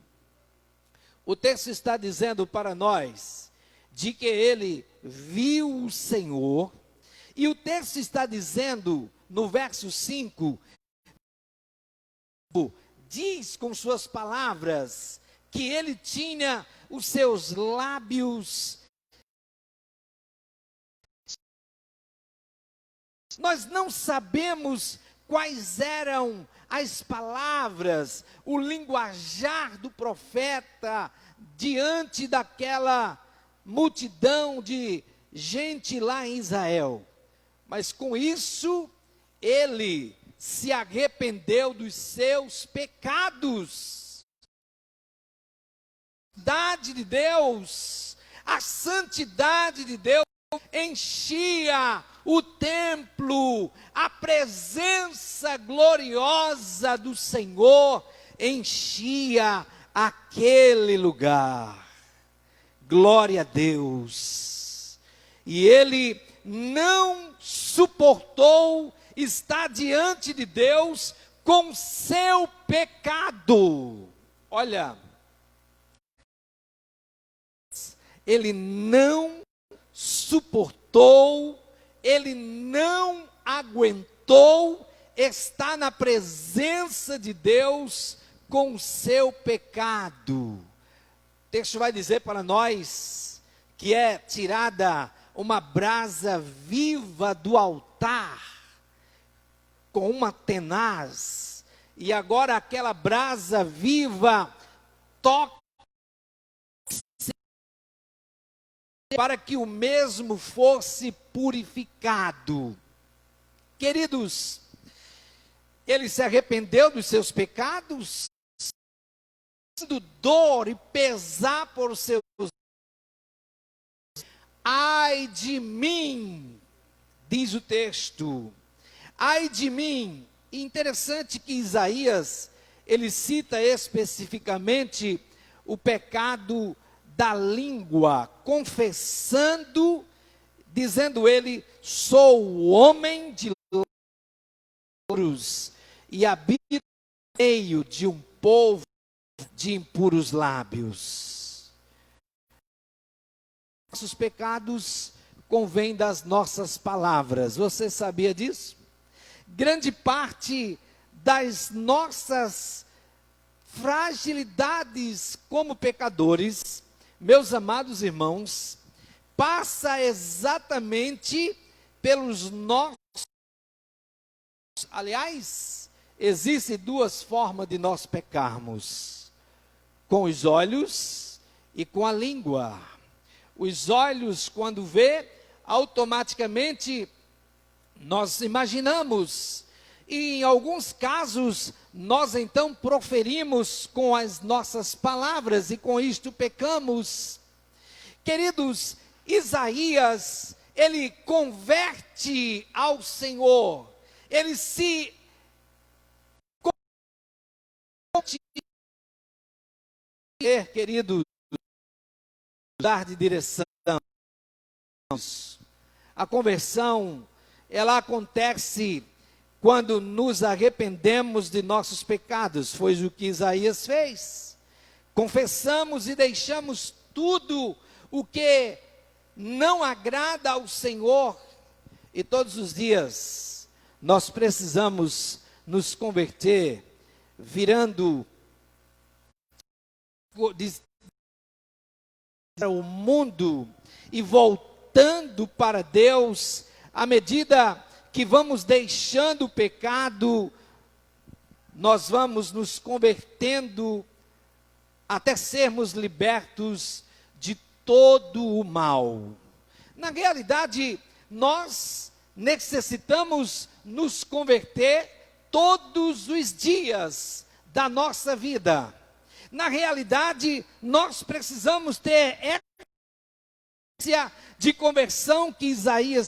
O texto está dizendo para nós de que ele viu o Senhor, e o texto está dizendo no verso 5, diz com suas palavras que ele tinha os seus lábios. Nós não sabemos quais eram as palavras, o linguajar do profeta diante daquela multidão de gente lá em Israel. Mas com isso, ele se arrependeu dos seus pecados. A santidade de Deus, a santidade de Deus enchia o templo, a presença gloriosa do Senhor enchia aquele lugar. Glória a Deus. E ele não suportou estar diante de Deus com seu pecado. Olha, ele não suportou, ele não aguentou estar na presença de Deus com o seu pecado. O texto vai dizer para nós que é tirada uma brasa viva do altar, com uma tenaz, e agora aquela brasa viva toca para que o mesmo fosse purificado. Queridos, ele se arrependeu dos seus pecados, sentindo dor e pesar por seus. Ai de mim, diz o texto, ai de mim. Interessante que Isaías, ele cita especificamente o pecado da língua, confessando, dizendo ele, sou o homem de lábios e habito no meio de um povo de impuros lábios. Nossos pecados convêm das nossas palavras. Você sabia disso? Grande parte das nossas fragilidades como pecadores, meus amados irmãos, passa exatamente pelos nossos. Aliás, existem duas formas de nós pecarmos: com os olhos e com a língua. Os olhos, quando vê, automaticamente nós imaginamos, e em alguns casos nós então proferimos com as nossas palavras e com isto pecamos. Queridos, Isaías, ele converte ao Senhor, ele se querido, dar de direção. A conversão, ela acontece quando nos arrependemos de nossos pecados. Foi o que Isaías fez. Confessamos e deixamos tudo o que não agrada ao Senhor. E todos os dias nós precisamos nos converter, virando o mundo e voltando para Deus. À medida que vamos deixando o pecado, nós vamos nos convertendo até sermos libertos de todo o mal. Na realidade, nós necessitamos nos converter todos os dias da nossa vida. Na realidade, nós precisamos ter essa de conversão que Isaías.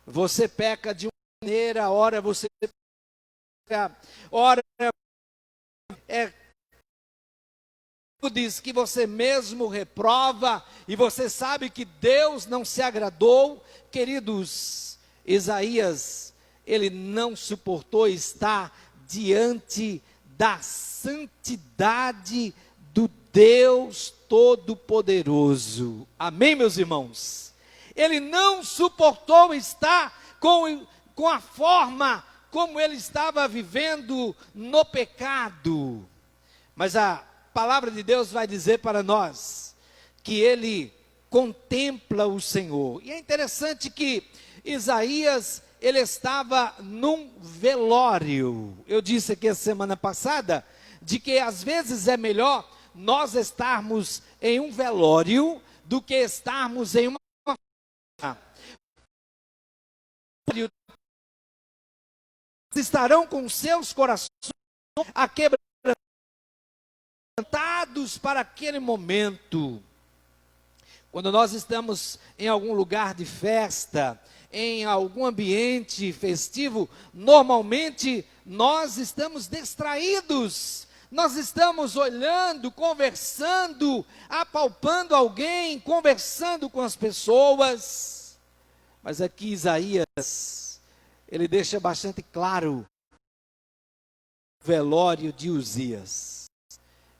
Você peca de uma maneira, ora você peca, ora diz que você mesmo reprova, e você sabe que Deus não se agradou. Queridos, Isaías, ele não suportou estar diante da santidade do Deus Todo-Poderoso. Amém, meus irmãos? Ele não suportou estar com a forma como ele estava vivendo no pecado. Mas a palavra de Deus vai dizer para nós que ele contempla o Senhor. E é interessante que Isaías, ele estava num velório. Eu disse aqui a semana passada, de que às vezes é melhor nós estarmos em um velório do que estarmos em uma estarão com seus corações aquebrantados para aquele momento. Quando nós estamos em algum lugar de festa, em algum ambiente festivo, normalmente nós estamos distraídos. Nós estamos olhando, conversando, apalpando alguém, conversando com as pessoas. Mas aqui Isaías, ele deixa bastante claro o velório de Uzias.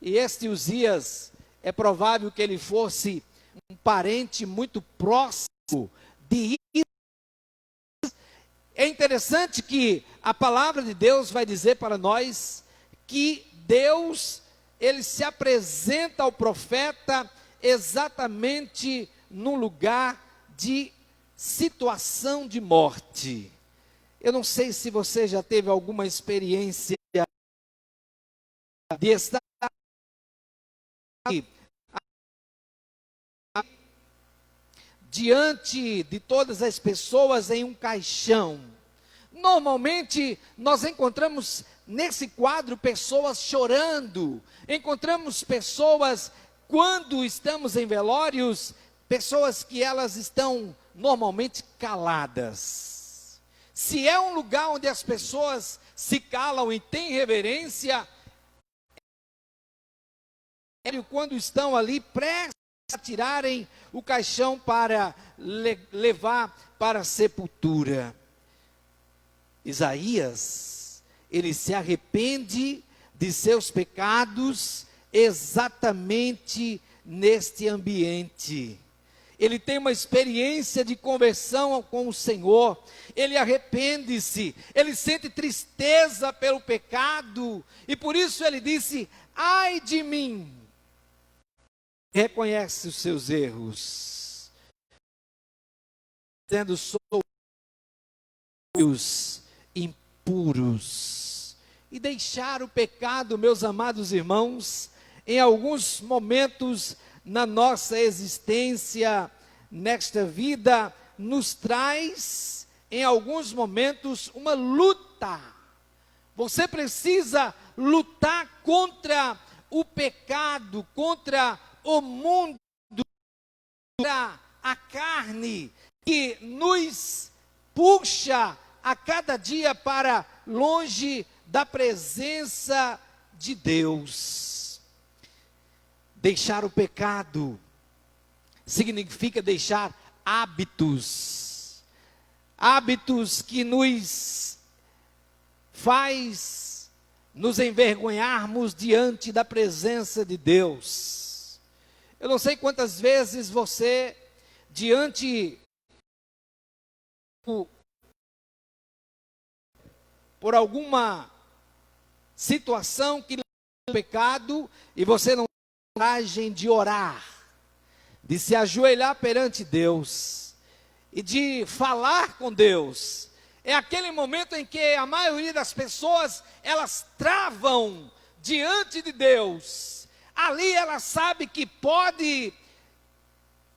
E este Uzias, é provável que ele fosse um parente muito próximo de Isaías. É interessante que a palavra de Deus vai dizer para nós que Deus, ele se apresenta ao profeta exatamente no lugar de situação de morte. Eu não sei se você já teve alguma experiência de estar diante de todas as pessoas em um caixão. Normalmente nós encontramos nesse quadro pessoas chorando, encontramos pessoas, quando estamos em velórios, pessoas que elas estão normalmente caladas. Se é um lugar onde as pessoas se calam e têm reverência, quando estão ali prestes a tirarem o caixão para levar para a sepultura. Isaías, ele se arrepende de seus pecados exatamente neste ambiente. Ele tem uma experiência de conversão com o Senhor, ele arrepende-se, ele sente tristeza pelo pecado, e por isso ele disse: ai de mim. Reconhece os seus erros, tendo os impuros, e deixar o pecado, meus amados irmãos, em alguns momentos na nossa existência, nesta vida, nos traz, em alguns momentos, uma luta. Você precisa lutar contra o pecado, contra o mundo, contra a carne, que nos puxa a cada dia para longe da presença de Deus. Deixar o pecado significa deixar hábitos, hábitos que nos faz nos envergonharmos diante da presença de Deus. Eu não sei quantas vezes você, diante por alguma situação que leva ao pecado, e você não tem coragem de orar, de se ajoelhar perante Deus e de falar com Deus. É aquele momento em que a maioria das pessoas, elas travam diante de Deus. Ali ela sabe que pode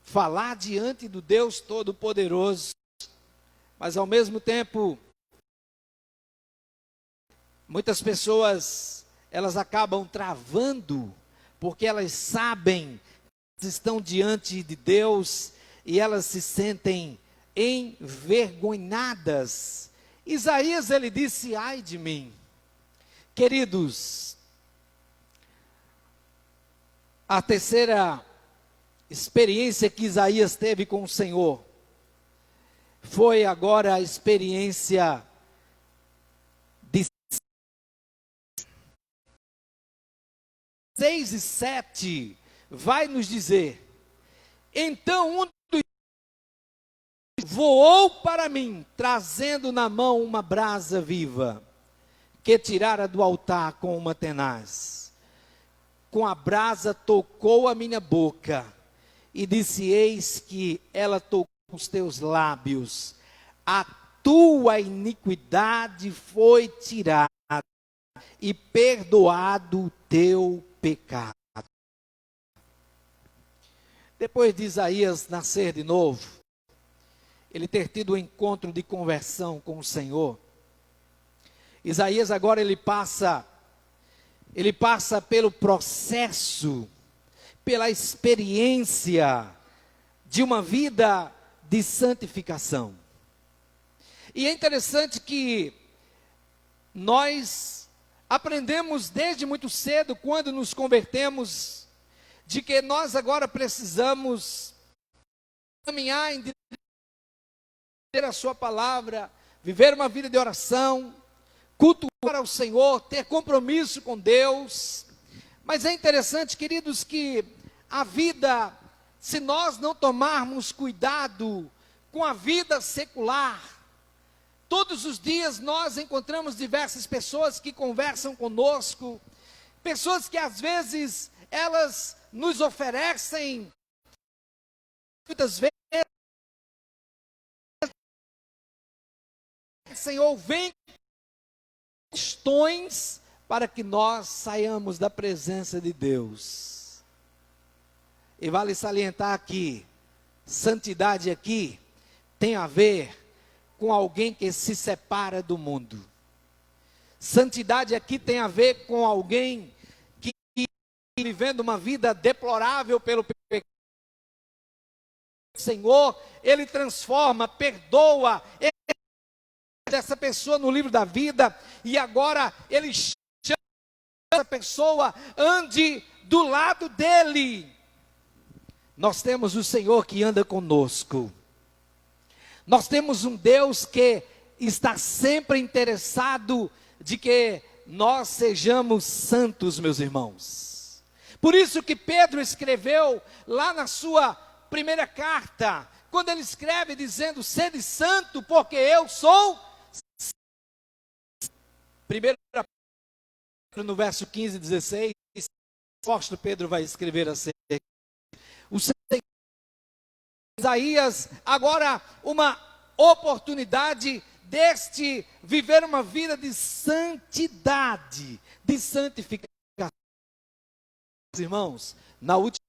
falar diante do Deus Todo-Poderoso, mas ao mesmo tempo, muitas pessoas, elas acabam travando, porque elas sabem que estão diante de Deus e elas se sentem envergonhadas. Isaías, ele disse: ai de mim. Queridos, a terceira experiência que Isaías teve com o Senhor foi agora a experiência de 6 e 7, vai nos dizer: então um dos voou para mim, trazendo na mão uma brasa viva, que tirara do altar com uma tenaz. Com a brasa tocou a minha boca, e disse: eis que ela tocou os teus lábios, a tua iniquidade foi tirada, e perdoado o teu pecado. Depois de Isaías nascer de novo, ele ter tido um encontro de conversão com o Senhor, Isaías agora ele passa pelo processo, pela experiência de uma vida de santificação. E é interessante que nós aprendemos desde muito cedo, quando nos convertemos, de que nós agora precisamos caminhar em direção a sua palavra, viver uma vida de oração, cultuar ao Senhor, ter compromisso com Deus. Mas é interessante, queridos, que a vida, se nós não tomarmos cuidado com a vida secular, todos os dias nós encontramos diversas pessoas que conversam conosco, pessoas que às vezes elas nos oferecem, muitas vezes, Senhor, vem questões para que nós saiamos da presença de Deus. E vale salientar aqui, santidade aqui tem a ver com alguém que se separa do mundo. Santidade aqui tem a ver com alguém que vivendo uma vida deplorável pelo pecado. O Senhor, Ele transforma, perdoa essa pessoa no livro da vida, e agora Ele chama essa pessoa, ande do lado dEle. Nós temos o Senhor que anda conosco. Nós temos um Deus que está sempre interessado de que nós sejamos santos, meus irmãos. Por isso que Pedro escreveu lá na sua primeira carta, quando ele escreve dizendo, sede santo, porque eu sou santo. Primeiro, no verso 15 e 16, o apóstolo Pedro vai escrever assim, o Senhor, Isaías, agora uma oportunidade deste viver uma vida de santidade, de santificação. Irmãos, na última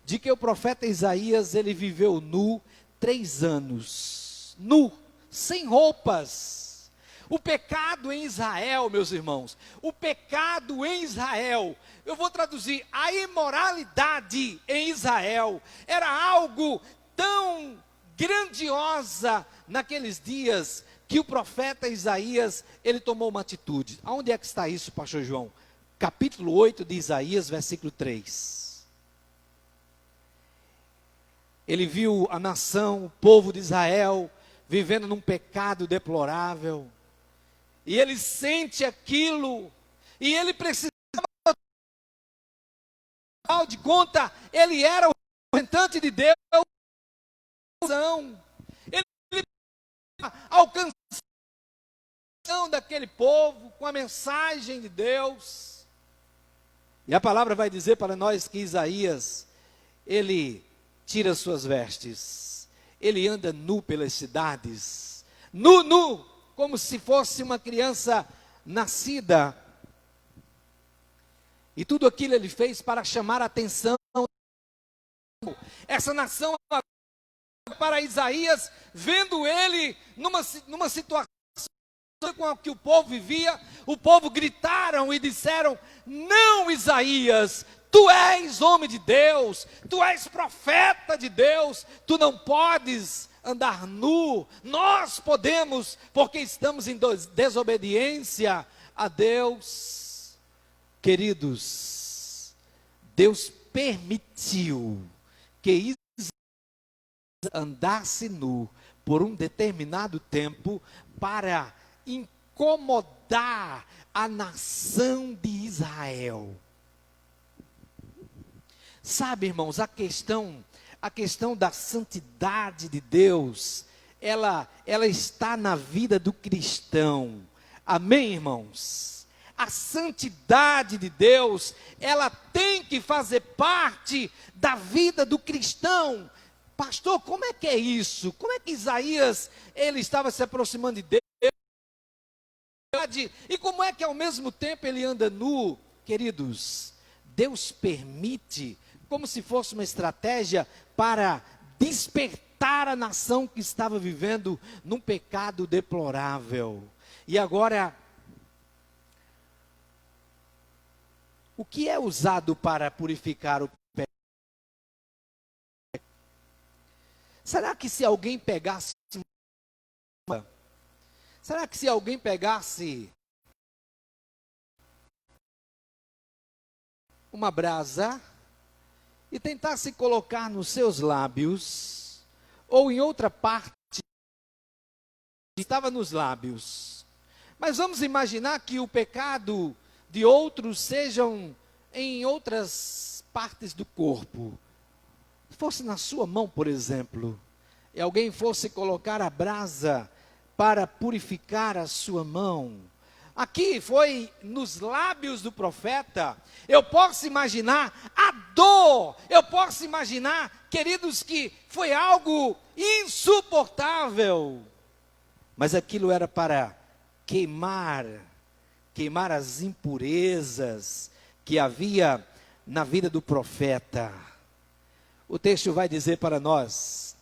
de que o profeta Isaías, ele viveu nu 3 anos, nu, sem roupas. O pecado em Israel, meus irmãos, o pecado em Israel, eu vou traduzir, a imoralidade em Israel, era algo tão grandiosa naqueles dias, que o profeta Isaías, ele tomou uma atitude. Aonde é que está isso, pastor João? Capítulo 8 de Isaías, versículo 3. Ele viu a nação, o povo de Israel, vivendo num pecado deplorável, e ele sente aquilo, e ele precisava, afinal de conta, ele era o representante de Deus, ele alcançou daquele povo com a mensagem de Deus. E a palavra vai dizer para nós que Isaías, ele tira suas vestes, ele anda nu pelas cidades, nu, como se fosse uma criança nascida. E tudo aquilo ele fez para chamar a atenção. Essa nação, para Isaías, vendo ele numa situação com a que o povo vivia, o povo gritaram e disseram, não, Isaías, tu és homem de Deus, tu és profeta de Deus, tu não podes andar nu, nós podemos, porque estamos em desobediência a Deus. Queridos, Deus permitiu que Isaías andasse nu por um determinado tempo para incomodar a nação de Israel. Sabe, irmãos, a questão da santidade de Deus, ela está na vida do cristão. Amém, irmãos? A santidade de Deus, ela tem que fazer parte da vida do cristão. Pastor, como é que é isso? Como é que Isaías, ele estava se aproximando de Deus? E como é que ao mesmo tempo ele anda nu? Queridos, Deus permite, como se fosse uma estratégia para despertar a nação que estava vivendo num pecado deplorável. E agora, o que é usado para purificar o pecado? Será que se alguém pegasse uma brasa e tentasse colocar nos seus lábios, ou em outra parte, estava nos lábios. Mas vamos imaginar que o pecado de outros sejam em outras partes do corpo. Se fosse na sua mão, por exemplo, e alguém fosse colocar a brasa para purificar a sua mão. Aqui foi nos lábios do profeta. Eu posso imaginar a dor. Eu posso imaginar, queridos, que foi algo insuportável. mas aquilo era para queimar as impurezas que havia na vida do profeta. O texto vai dizer para nós,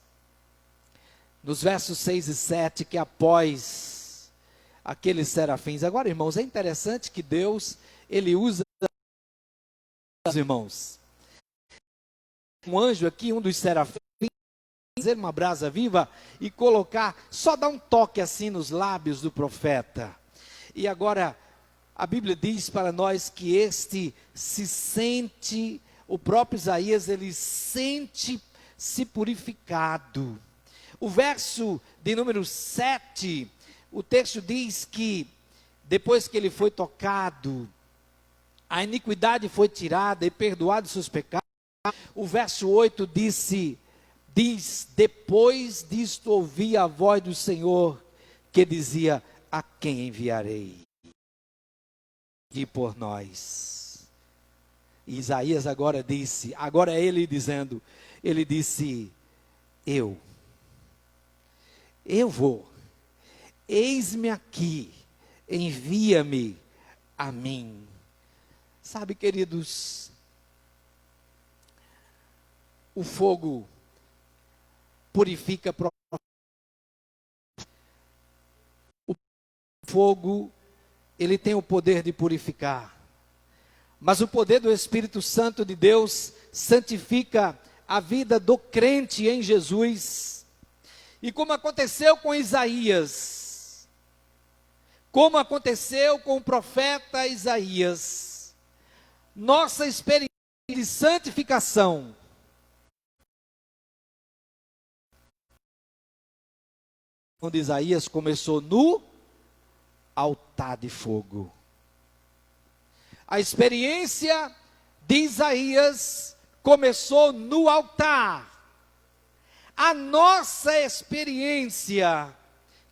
nos versos 6 e 7, que após aqueles serafins. Agora, irmãos, é interessante que Deus, ele usa os irmãos. Um anjo aqui, um dos serafins, fazer uma brasa viva e colocar, só dar um toque assim nos lábios do profeta. E agora, a Bíblia diz para nós que este se sente, o próprio Isaías, ele sente-se purificado. O verso de número 7, o texto diz que, depois que ele foi tocado, a iniquidade foi tirada e perdoado seus pecados. O verso 8 diz, depois disto ouvi a voz do Senhor, que dizia, a quem enviarei? E por nós. E Isaías agora disse, agora é ele dizendo, ele disse, eu vou, eis-me aqui, envia-me a mim. Sabe, queridos, o fogo purifica. O fogo, ele tem o poder de purificar. Mas o poder do Espírito Santo de Deus santifica a vida do crente em Jesus. E como aconteceu com Isaías, como aconteceu com o profeta Isaías, nossa experiência de santificação onde Isaías começou no altar de fogo. A experiência de Isaías começou no altar. A nossa experiência,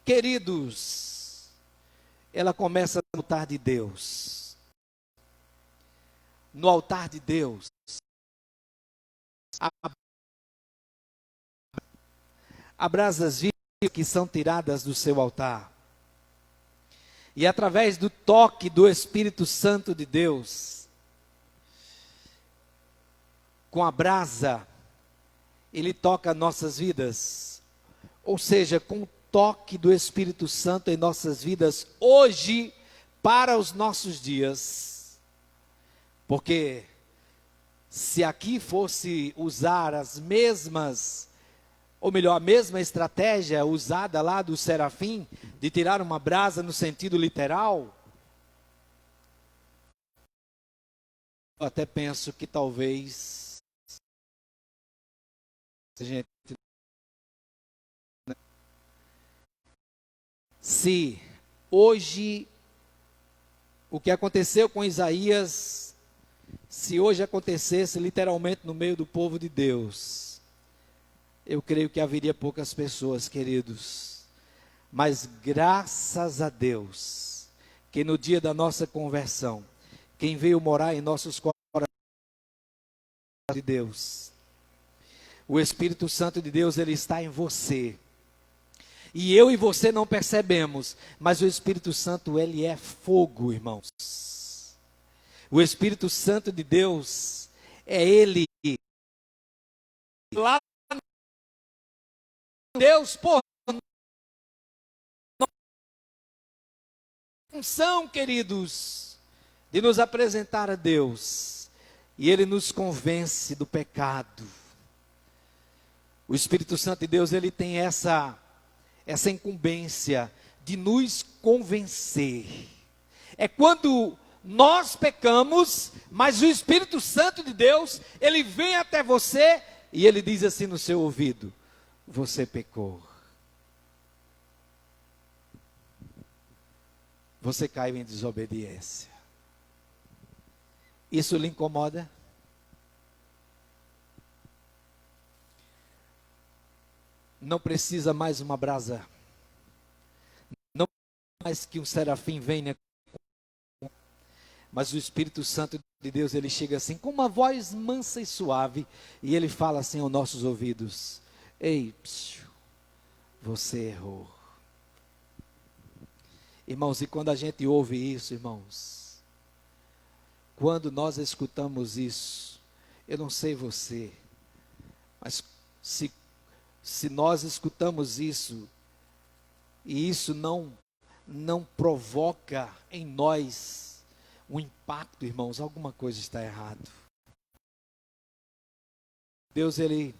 queridos, ela começa no altar de Deus. No altar de Deus. Há brasas vivas que são tiradas do seu altar. E através do toque do Espírito Santo de Deus, com a brasa, ele toca nossas vidas. Ou seja, com o toque do Espírito Santo em nossas vidas, hoje, para os nossos dias. Porque se aqui fosse usar as mesmas, ou melhor, a mesma estratégia usada lá do serafim, de tirar uma brasa no sentido literal, eu até penso que talvez se hoje o que aconteceu com Isaías, se hoje acontecesse literalmente no meio do povo de Deus, eu creio que haveria poucas pessoas, queridos. Mas graças a Deus, que no dia da nossa conversão, quem veio morar em nossos corações de Deus, o Espírito Santo de Deus, ele está em você. E eu e você não percebemos, mas o Espírito Santo, ele é fogo, irmãos. O Espírito Santo de Deus, é ele lá Deus, por função, queridos, de nos apresentar a Deus, e ele nos convence do pecado. O Espírito Santo de Deus, ele tem essa incumbência de nos convencer. É quando nós pecamos, mas o Espírito Santo de Deus, ele vem até você e ele diz assim no seu ouvido: você pecou. Você caiu em desobediência. Isso lhe incomoda? Não precisa mais uma brasa. Não mais que um serafim venha. Mas o Espírito Santo de Deus, ele chega assim, com uma voz mansa e suave, e ele fala assim aos nossos ouvidos: ei, você errou. Irmãos, e quando a gente ouve isso, irmãos, quando nós escutamos isso, eu não sei você, mas se nós escutamos isso, e isso não provoca em nós um impacto, irmãos, alguma coisa está errado. Deus, Ele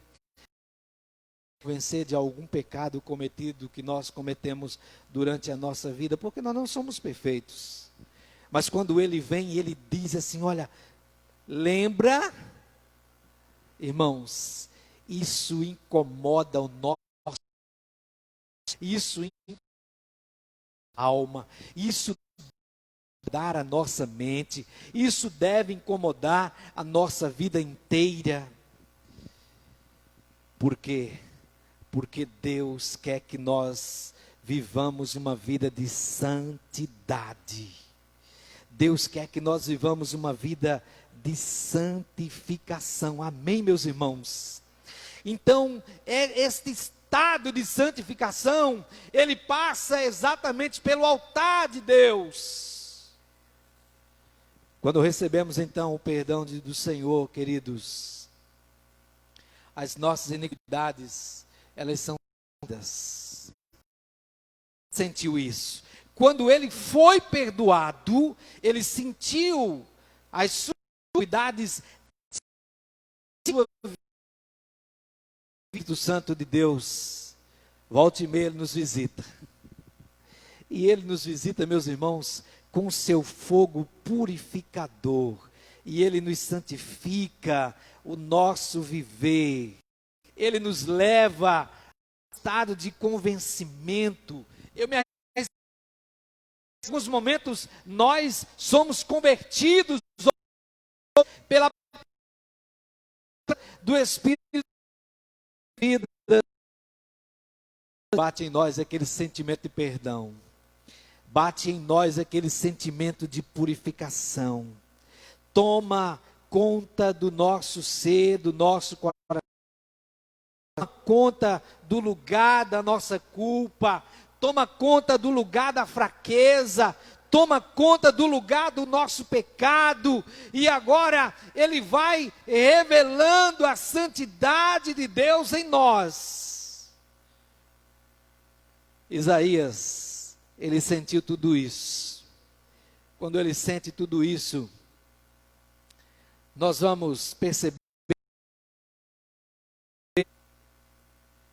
vencer de algum pecado cometido que nós cometemos durante a nossa vida, porque nós não somos perfeitos. Mas quando Ele vem e Ele diz assim, olha, lembra, irmãos, isso incomoda o nosso, isso incomoda a alma, isso dar a nossa mente, isso deve incomodar a nossa vida inteira. Por quê? Porque Deus quer que nós vivamos uma vida de santidade. Deus quer que nós vivamos uma vida de santificação. Amém, meus irmãos? Então, este estado de santificação, ele passa exatamente pelo altar de Deus. Quando recebemos então o perdão do Senhor, queridos, as nossas iniquidades, elas são perdoadas. Sentiu isso? Quando ele foi perdoado, ele sentiu as suas iniquidades. O Espírito Santo de Deus, volte e meia, ele nos visita. E ele nos visita, meus irmãos, com seu fogo purificador. E ele nos santifica o nosso viver. Ele nos leva a um estado de convencimento. Em alguns momentos, nós somos convertidos pela do Espírito de vida. Bate em nós aquele sentimento de perdão. Bate em nós aquele sentimento de purificação. Toma conta do nosso ser, do nosso coração. Toma conta do lugar da nossa culpa. Toma conta do lugar da fraqueza. Toma conta do lugar do nosso pecado. E agora ele vai revelando a santidade de Deus em nós. Isaías, ele sentiu tudo isso. Quando ele sente tudo isso, nós vamos perceber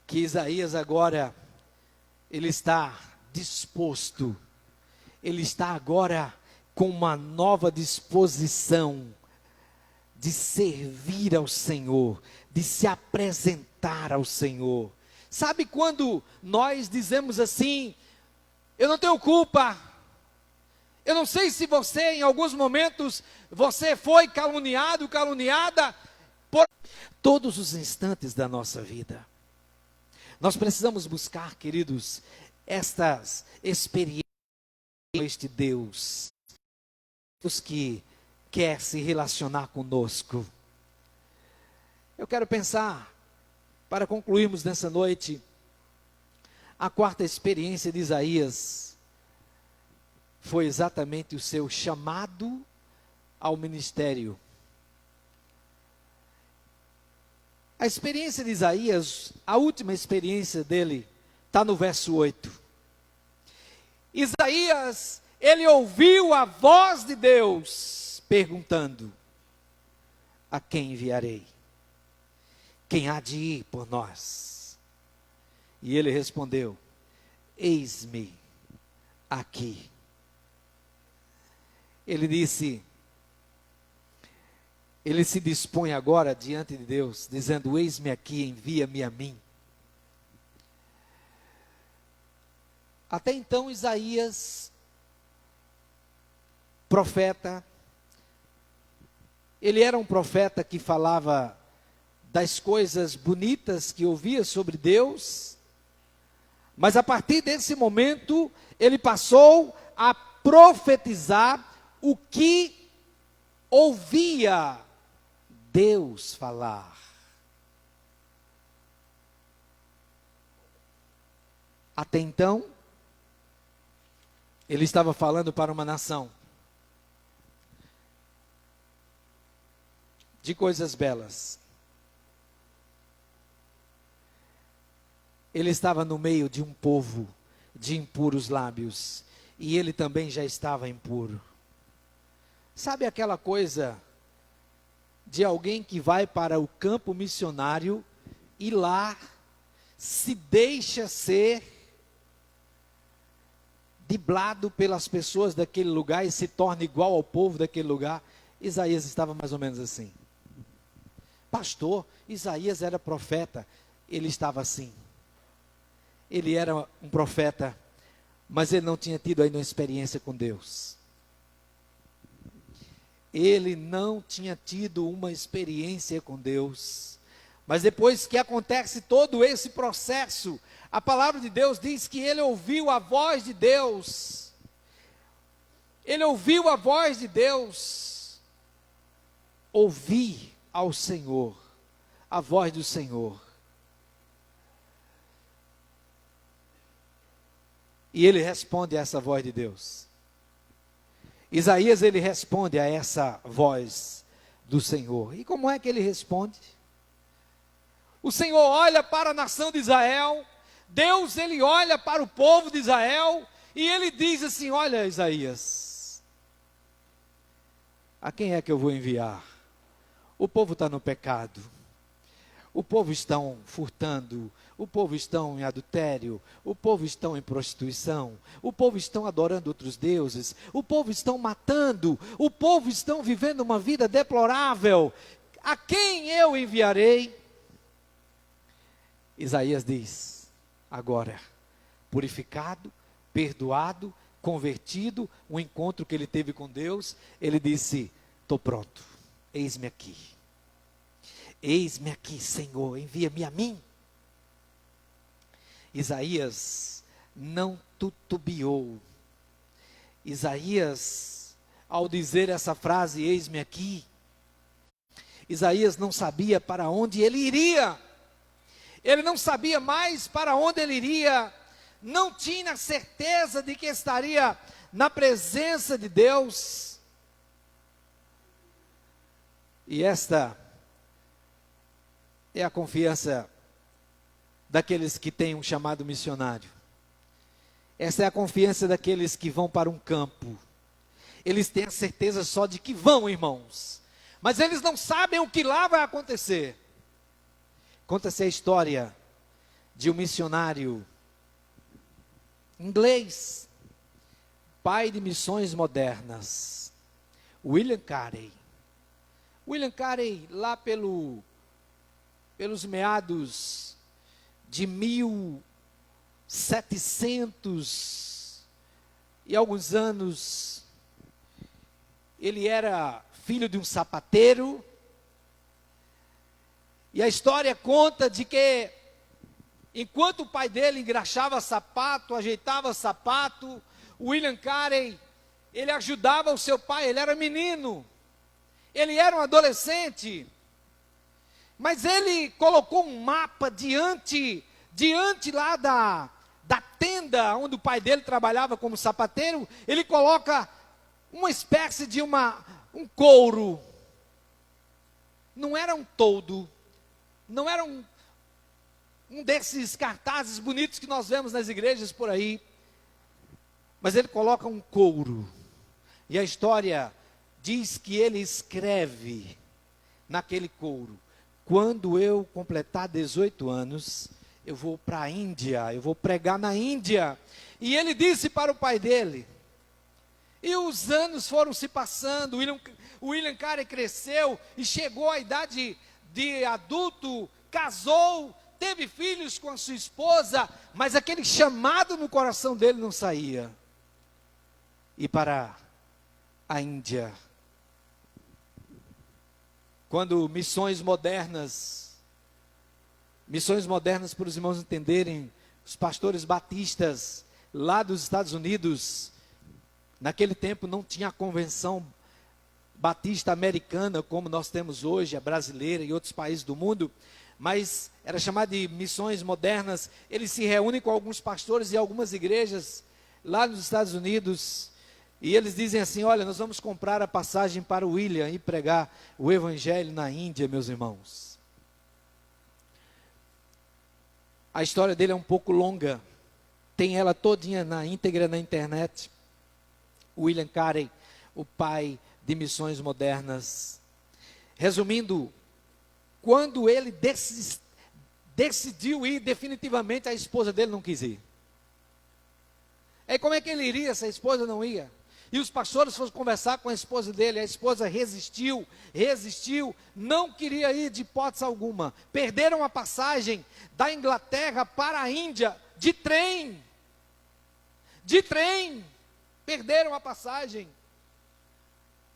que Isaías agora, ele está disposto, ele está agora com uma nova disposição de servir ao Senhor, de se apresentar ao Senhor. Sabe quando nós dizemos assim, eu não tenho culpa, eu não sei se você, em alguns momentos, você foi caluniado, caluniada, por todos os instantes da nossa vida. Nós precisamos buscar, queridos, estas experiências com este Deus que quer se relacionar conosco. Eu quero pensar, para concluirmos nessa noite, a quarta experiência de Isaías foi exatamente o seu chamado ao ministério. A experiência de Isaías, a última experiência dele, está no verso 8. Isaías, ele ouviu a voz de Deus, perguntando, a quem enviarei? Quem há de ir por nós? E ele respondeu, eis-me aqui. Ele disse, ele se dispõe agora diante de Deus, dizendo, eis-me aqui, envia-me a mim. Até então Isaías, profeta, ele era um profeta que falava das coisas bonitas que ouvia sobre Deus, mas a partir desse momento, ele passou a profetizar o que ouvia Deus falar. Até então, Ele estava falando para uma nação de coisas belas. Ele estava no meio de um povo de impuros lábios, e ele também já estava impuro. Sabe aquela coisa de alguém que vai para o campo missionário e lá se deixa ser driblado pelas pessoas daquele lugar e se torna igual ao povo daquele lugar? Isaías estava mais ou menos assim. Pastor, Isaías era profeta, ele estava assim. Ele era um profeta, mas ele não tinha tido ainda uma experiência com Deus. Ele não tinha tido uma experiência com Deus. Mas depois que acontece todo esse processo, a palavra de Deus diz que ele ouviu a voz de Deus. Ele ouviu a voz de Deus. Ouvi ao Senhor, a voz do Senhor. E ele responde a essa voz de Deus. Isaías, ele responde a essa voz do Senhor. E como é que ele responde? O Senhor olha para a nação de Israel, Deus, ele olha para o povo de Israel, e ele diz assim: olha, Isaías, a quem é que eu vou enviar? O povo está no pecado, o povo está furtando, o povo está em adultério, o povo está em prostituição, o povo está adorando outros deuses, o povo está matando, o povo está vivendo uma vida deplorável. A quem eu enviarei? Isaías diz: agora, purificado, perdoado, convertido, o encontro que ele teve com Deus, ele disse: estou pronto, eis-me aqui. Eis-me aqui, Senhor, envia-me a mim. Isaías não titubeou. Isaías, ao dizer essa frase, eis-me aqui, Isaías não sabia para onde ele iria. Ele não sabia mais para onde ele iria. Não tinha certeza de que estaria na presença de Deus. E esta é a confiança daqueles que têm um chamado missionário. Essa é a confiança daqueles que vão para um campo. Eles têm a certeza só de que vão, irmãos, mas eles não sabem o que lá vai acontecer. Conta-se a história de um missionário inglês, pai de missões modernas, William Carey. William Carey, lá pelos meados de 1700 e alguns anos, ele era filho de um sapateiro, e a história conta de que, enquanto o pai dele engraxava sapato, ajeitava sapato, William Carey, ele ajudava o seu pai. Ele era menino, ele era um adolescente, mas ele colocou um mapa diante lá da tenda onde o pai dele trabalhava como sapateiro. Ele coloca uma espécie de um couro. Não era um toldo, não era um desses cartazes bonitos que nós vemos nas igrejas por aí, mas ele coloca um couro. E a história diz que ele escreve naquele couro: quando eu completar 18 anos, eu vou para a Índia, eu vou pregar na Índia. E ele disse para o pai dele, e os anos foram se passando, William Carey cresceu e chegou à idade de adulto, casou, teve filhos com a sua esposa, mas aquele chamado no coração dele não saía. E para a Índia, quando missões modernas para os irmãos entenderem, os pastores batistas lá dos Estados Unidos, naquele tempo não tinha a convenção batista americana como nós temos hoje, a brasileira e outros países do mundo, mas era chamado de missões modernas. Eles se reúnem com alguns pastores e algumas igrejas lá nos Estados Unidos, e eles dizem assim: olha, nós vamos comprar a passagem para o William e pregar o evangelho na Índia, meus irmãos. A história dele é um pouco longa, tem ela todinha na íntegra na internet. William Carey, o pai de missões modernas. Resumindo, quando ele decidiu ir definitivamente, a esposa dele não quis ir. Aí como é que ele iria se a esposa não ia? E os pastores foram conversar com a esposa dele, a esposa resistiu, não queria ir de hipótese alguma. Perderam a passagem da Inglaterra para a Índia, de trem, perderam a passagem.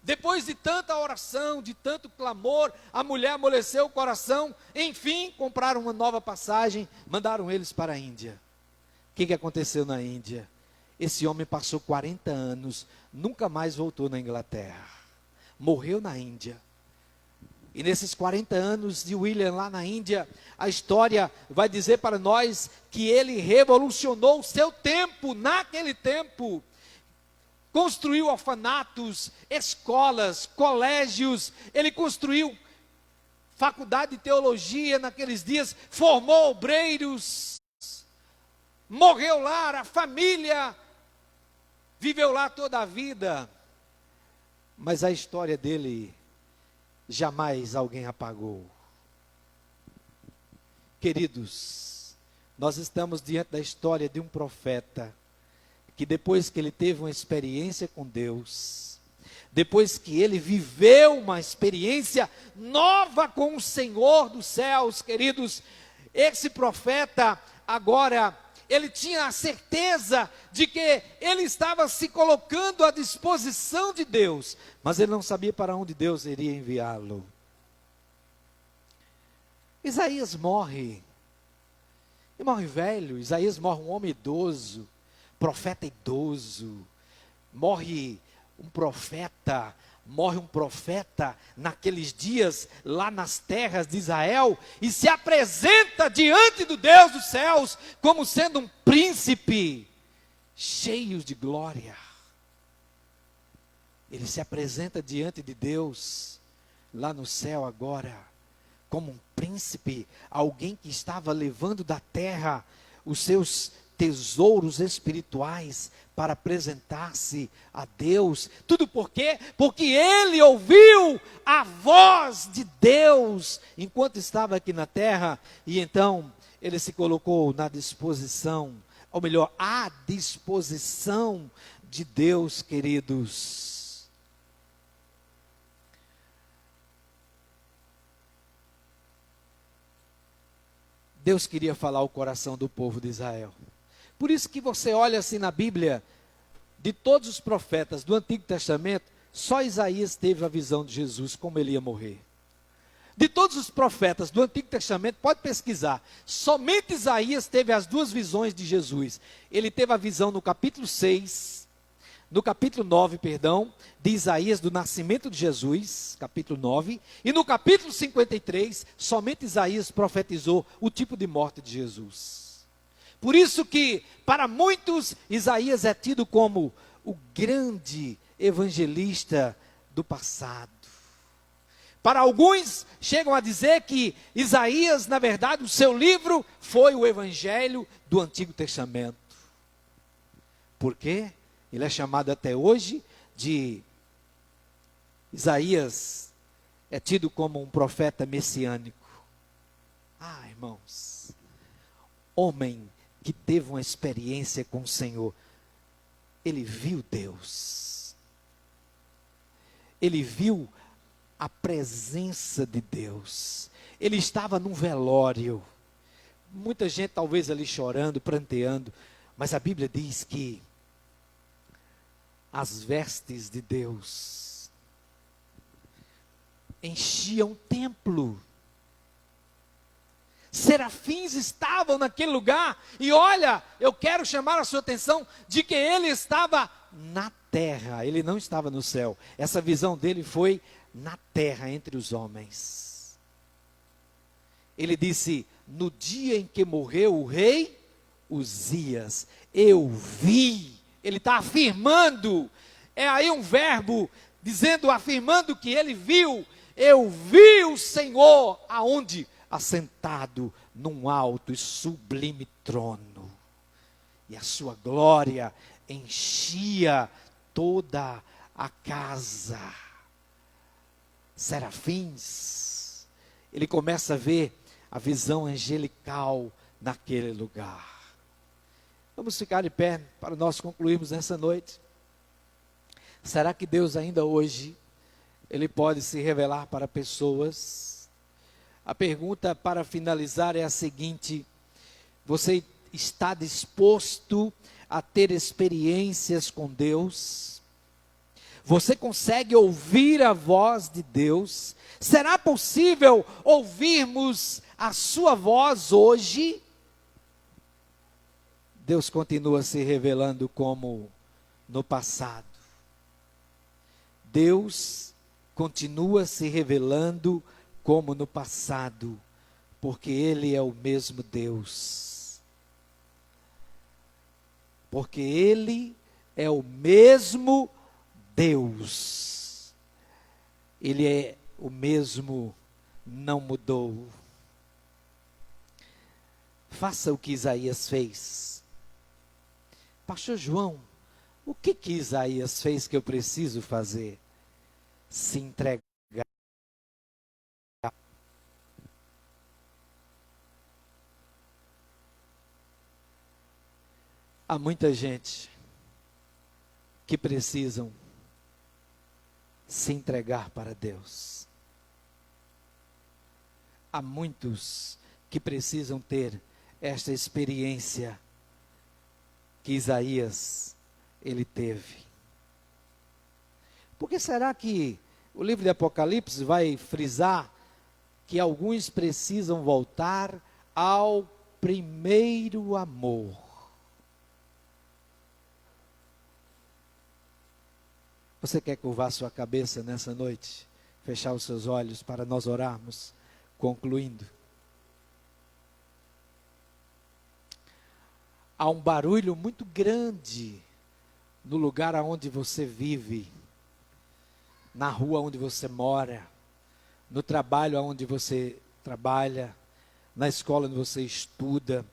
Depois de tanta oração, de tanto clamor, a mulher amoleceu o coração, enfim, compraram uma nova passagem, mandaram eles para a Índia. O que aconteceu na Índia? Esse homem passou 40 anos, nunca mais voltou na Inglaterra, morreu na Índia. E nesses 40 anos de William lá na Índia, a história vai dizer para nós que ele revolucionou o seu tempo, naquele tempo. Construiu orfanatos, escolas, colégios, ele construiu faculdade de teologia naqueles dias, formou obreiros, morreu lá, a família viveu lá toda a vida, mas a história dele jamais alguém apagou. Queridos, nós estamos diante da história de um profeta, que depois que ele teve uma experiência com Deus, depois que ele viveu uma experiência nova com o Senhor dos céus, queridos, esse profeta agora, ele tinha a certeza de que ele estava se colocando à disposição de Deus, mas ele não sabia para onde Deus iria enviá-lo. Isaías morre, e morre velho. Isaías morre um homem idoso, profeta idoso, morre um profeta naqueles dias, lá nas terras de Israel, e se apresenta diante do Deus dos céus, como sendo um príncipe, cheio de glória. Ele se apresenta diante de Deus, lá no céu agora, como um príncipe, alguém que estava levando da terra os seus tesouros espirituais para apresentar-se a Deus. Tudo por quê? Porque ele ouviu a voz de Deus enquanto estava aqui na terra, e então ele se colocou na disposição, ou melhor, à disposição de Deus, queridos. Deus queria falar o coração do povo de Israel. Por isso que você olha assim na Bíblia, de todos os profetas do Antigo Testamento, só Isaías teve a visão de Jesus, como ele ia morrer. De todos os profetas do Antigo Testamento, pode pesquisar, somente Isaías teve as duas visões de Jesus. Ele teve a visão no capítulo 6, no capítulo 9, de Isaías do nascimento de Jesus, capítulo 9, e no capítulo 53, somente Isaías profetizou o tipo de morte de Jesus. Por isso que, para muitos, Isaías é tido como o grande evangelista do passado. Para alguns, chegam a dizer que Isaías, na verdade, o seu livro foi o evangelho do Antigo Testamento. Por quê? Ele é chamado até hoje de Isaías, é tido como um profeta messiânico. Ah, irmãos, homem que teve uma experiência com o Senhor, ele viu Deus, ele viu a presença de Deus, ele estava num velório, muita gente talvez ali chorando, pranteando, mas a Bíblia diz que as vestes de Deus enchiam o templo. Serafins estavam naquele lugar, e olha, eu quero chamar a sua atenção de que ele estava na terra, ele não estava no céu. Essa visão dele foi na terra, entre os homens. Ele disse: no dia em que morreu o rei Uzias, eu vi Ele está afirmando, é aí um verbo dizendo, afirmando que ele viu. Eu vi o Senhor aonde? Assentado num alto e sublime trono. E a sua glória enchia toda a casa. Serafins. Ele começa a ver a visão angelical naquele lugar. Vamos ficar de pé para nós concluirmos nessa noite. Será que Deus ainda hoje, Ele pode se revelar para pessoas? A pergunta para finalizar é a seguinte: você está disposto a ter experiências com Deus? Você consegue ouvir a voz de Deus? Será possível ouvirmos a sua voz hoje? Deus continua se revelando como no passado. Deus continua se revelando como no passado, porque Ele é o mesmo Deus. Porque Ele é o mesmo Deus. Ele é o mesmo, não mudou. Faça o que Isaías fez. Pastor João, o que Isaías fez que eu preciso fazer? Se entregar. Há muita gente que precisam se entregar para Deus. Há muitos que precisam ter esta experiência que Isaías, ele teve. Por que será que o livro de Apocalipse vai frisar que alguns precisam voltar ao primeiro amor? Você quer curvar sua cabeça nessa noite? Fechar os seus olhos para nós orarmos, concluindo. Há um barulho muito grande no lugar onde você vive, na rua onde você mora, no trabalho onde você trabalha, na escola onde você estuda,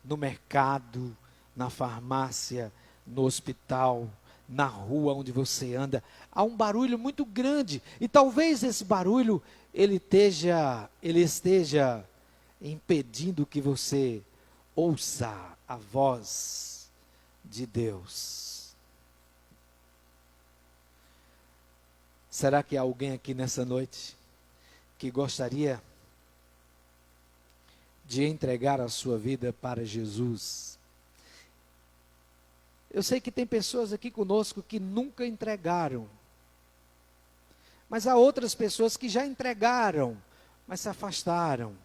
no mercado, na farmácia, no hospital, na rua onde você anda. Há um barulho muito grande e talvez esse barulho ele esteja impedindo que você ouça a voz de Deus. Será que há alguém aqui nessa noite que gostaria de entregar a sua vida para Jesus? Eu sei que tem pessoas aqui conosco que nunca entregaram, mas há outras pessoas que já entregaram, mas se afastaram.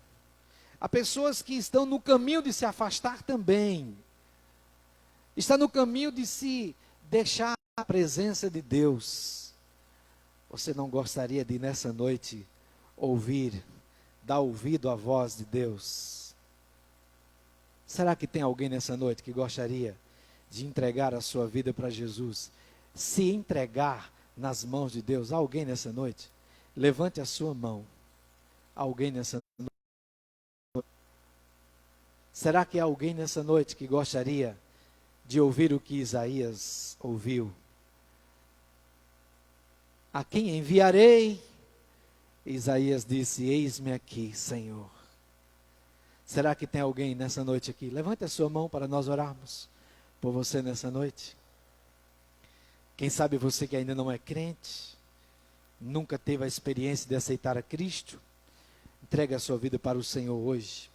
Há pessoas que estão no caminho de se afastar também. Está no caminho de se deixar a presença de Deus. Você não gostaria de nessa noite dar ouvido à voz de Deus? Será que tem alguém nessa noite que gostaria de entregar a sua vida para Jesus? Se entregar nas mãos de Deus? Há alguém nessa noite? Levante a sua mão. Há alguém nessa noite? Será que há alguém nessa noite que gostaria de ouvir o que Isaías ouviu? A quem enviarei? Isaías disse: eis-me aqui, Senhor. Será que tem alguém nessa noite aqui? Levante a sua mão para nós orarmos por você nessa noite. Quem sabe você que ainda não é crente, nunca teve a experiência de aceitar a Cristo, entregue a sua vida para o Senhor hoje.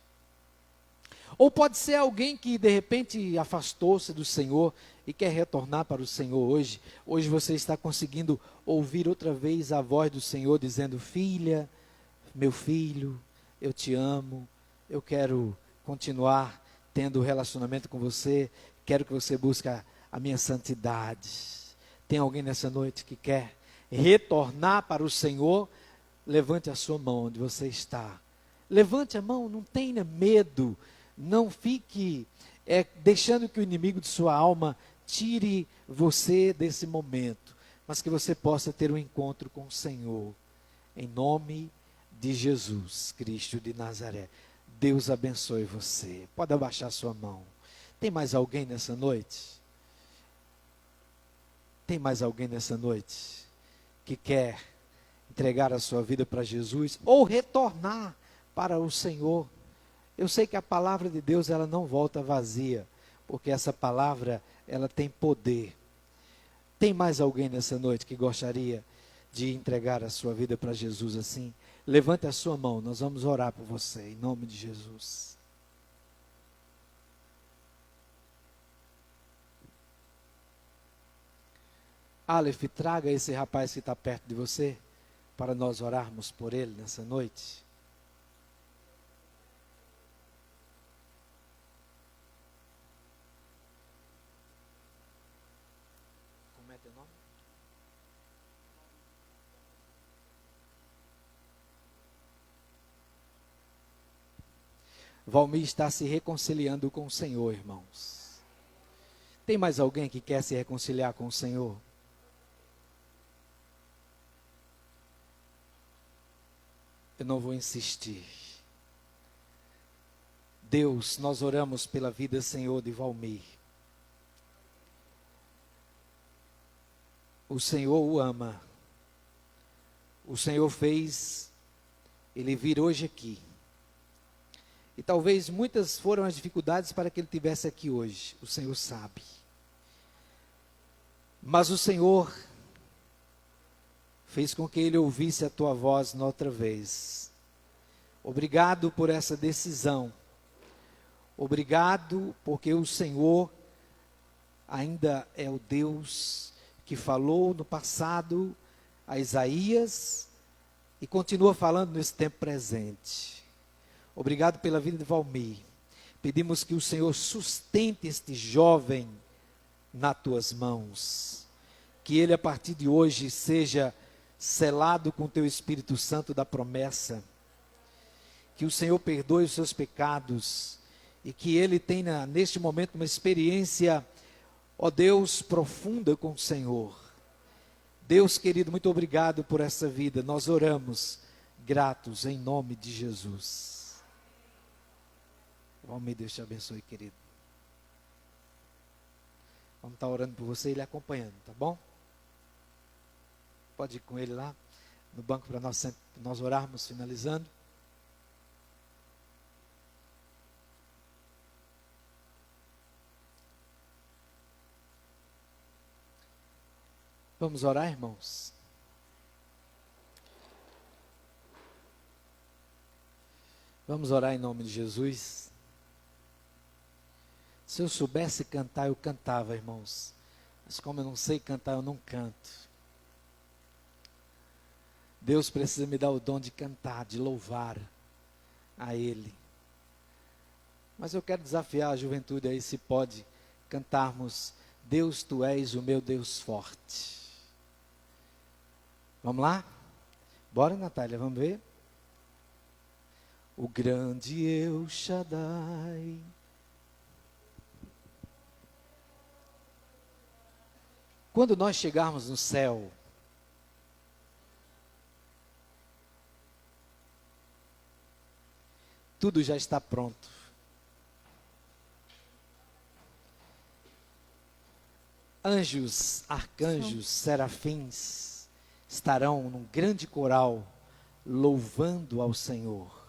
Ou pode ser alguém que de repente afastou-se do Senhor e quer retornar para o Senhor hoje. Hoje você está conseguindo ouvir outra vez a voz do Senhor dizendo: filha, meu filho, eu te amo, eu quero continuar tendo relacionamento com você, quero que você busque a minha santidade. Tem alguém nessa noite que quer retornar para o Senhor? Levante a sua mão onde você está. Levante a mão, não tenha medo. Não fique deixando que o inimigo de sua alma tire você desse momento, mas que você possa ter um encontro com o Senhor, em nome de Jesus Cristo de Nazaré. Deus abençoe você. Pode abaixar sua mão. Tem mais alguém nessa noite? Tem mais alguém nessa noite que quer entregar a sua vida para Jesus ou retornar para o Senhor? Eu sei que a palavra de Deus, ela não volta vazia, porque essa palavra, ela tem poder. Tem mais alguém nessa noite que gostaria de entregar a sua vida para Jesus assim? Levante a sua mão, nós vamos orar por você, em nome de Jesus. Aleph, traga esse rapaz que está perto de você, para nós orarmos por ele nessa noite. Como é teu nome? Valmir está se reconciliando com o Senhor, irmãos. Tem mais alguém que quer se reconciliar com o Senhor? Eu não vou insistir. Deus, nós oramos pela vida, Senhor, de Valmir. O Senhor o ama. O Senhor fez ele vir hoje aqui. E talvez muitas foram as dificuldades para que ele estivesse aqui hoje. O Senhor sabe. Mas o Senhor fez com que ele ouvisse a tua voz noutra vez. Obrigado por essa decisão. Obrigado porque o Senhor ainda é o Deus que falou no passado a Isaías e continua falando nesse tempo presente. Obrigado pela vida de Valmir. Pedimos que o Senhor sustente este jovem nas tuas mãos. Que ele a partir de hoje seja selado com o teu Espírito Santo da promessa. Que o Senhor perdoe os seus pecados. E que ele tenha neste momento uma experiência, ó Deus, profunda com o Senhor. Deus querido, muito obrigado por essa vida. Nós oramos gratos em nome de Jesus. Valmir, Deus te abençoe, querido. Vamos estar orando por você e ele acompanhando, tá bom? Pode ir com ele lá no banco para nós orarmos, finalizando. Vamos orar, irmãos? Vamos orar em nome de Jesus. Se eu soubesse cantar, eu cantava, irmãos. Mas como eu não sei cantar, eu não canto. Deus precisa me dar o dom de cantar, de louvar a Ele. Mas eu quero desafiar a juventude aí, se pode cantarmos: Deus, Tu és o meu Deus forte. Vamos lá? Bora, Natália, vamos ver? O grande El Shaddai. Quando nós chegarmos no céu, tudo já está pronto. Anjos, arcanjos, serafins estarão num grande coral louvando ao Senhor.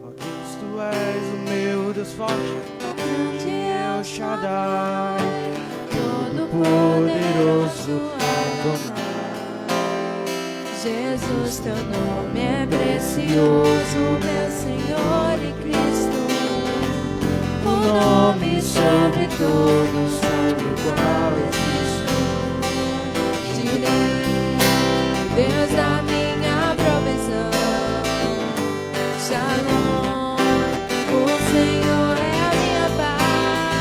Ó Deus, Tu és o meu Deus forte, grande El Shaddai, todo-poderoso Adonai. Jesus, teu nome é precioso, meu Senhor e Cristo. O nome sobre todos, sobre o qual existo. Direi, Deus da minha provisão. Shalom, o Senhor é a minha paz.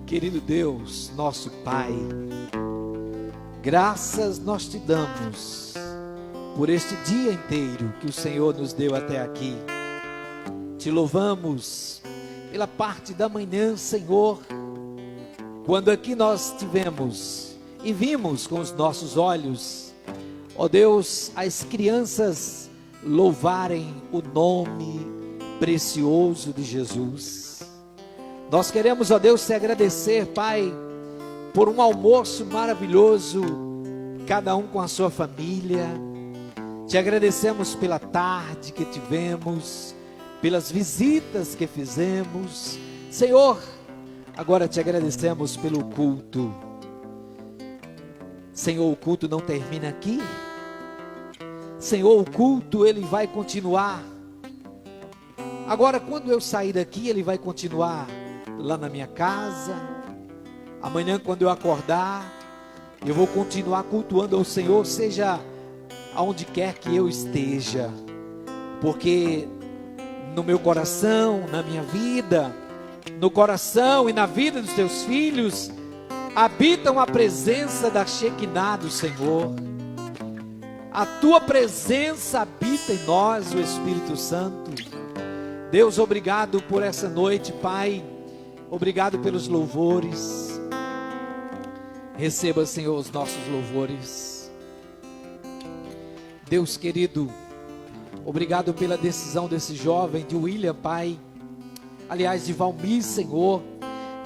Querido Deus, nosso Pai, graças nós te damos por este dia inteiro que o Senhor nos deu até aqui. Te louvamos pela parte da manhã, Senhor, quando aqui nós tivemos e vimos com os nossos olhos, ó Deus, as crianças louvarem o nome precioso de Jesus. Nós queremos, ó Deus, te agradecer, Pai, por um almoço maravilhoso, cada um com a sua família. Te agradecemos pela tarde que tivemos, pelas visitas que fizemos. Senhor, agora te agradecemos pelo culto. Senhor, o culto não termina aqui. Senhor, o culto ele vai continuar. Agora, quando eu sair daqui, ele vai continuar lá na minha casa. Amanhã, quando eu acordar, eu vou continuar cultuando ao Senhor, seja aonde quer que eu esteja, porque no meu coração, na minha vida, no coração e na vida dos teus filhos, habitam a presença da Shekinah do Senhor. A tua presença habita em nós, o Espírito Santo. Deus, obrigado por essa noite, Pai. Obrigado pelos louvores. Receba, Senhor, os nossos louvores. Deus querido, obrigado pela decisão desse jovem, de William, Pai. Aliás, de Valmir, Senhor,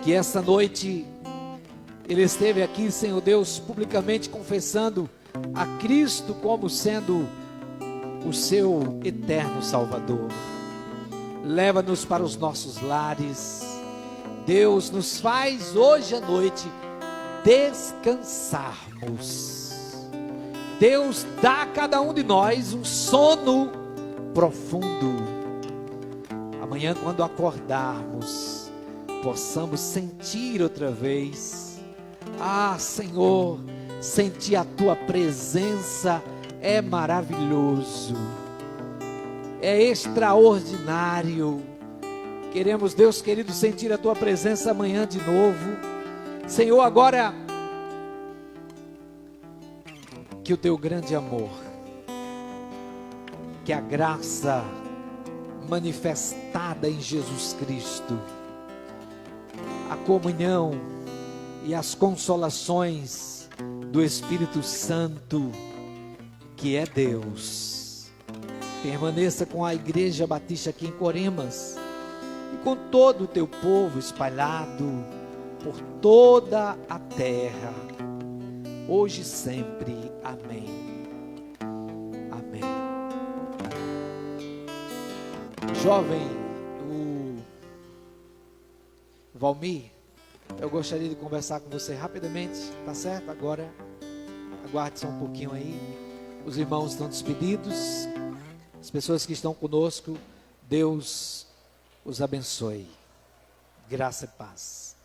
que essa noite ele esteve aqui, Senhor Deus, publicamente confessando a Cristo como sendo o seu eterno Salvador. Leva-nos para os nossos lares. Deus, nos faz hoje à noite descansarmos. Deus, dá a cada um de nós um sono profundo. Amanhã, quando acordarmos, possamos sentir outra vez. Ah, Senhor, sentir a tua presença é maravilhoso, é extraordinário. Queremos, Deus querido, sentir a tua presença amanhã de novo. Senhor, agora que o teu grande amor, que a graça manifestada em Jesus Cristo, a comunhão e as consolações do Espírito Santo, que é Deus, permaneça com a Igreja Batista aqui em Coremas e com todo o teu povo espalhado por toda a terra, hoje e sempre. Amém. Amém. Jovem, o Valmir, eu gostaria de conversar com você rapidamente, tá certo? Agora, aguarde só um pouquinho aí. Os irmãos estão despedidos. As pessoas que estão conosco, Deus os abençoe. Graça e paz.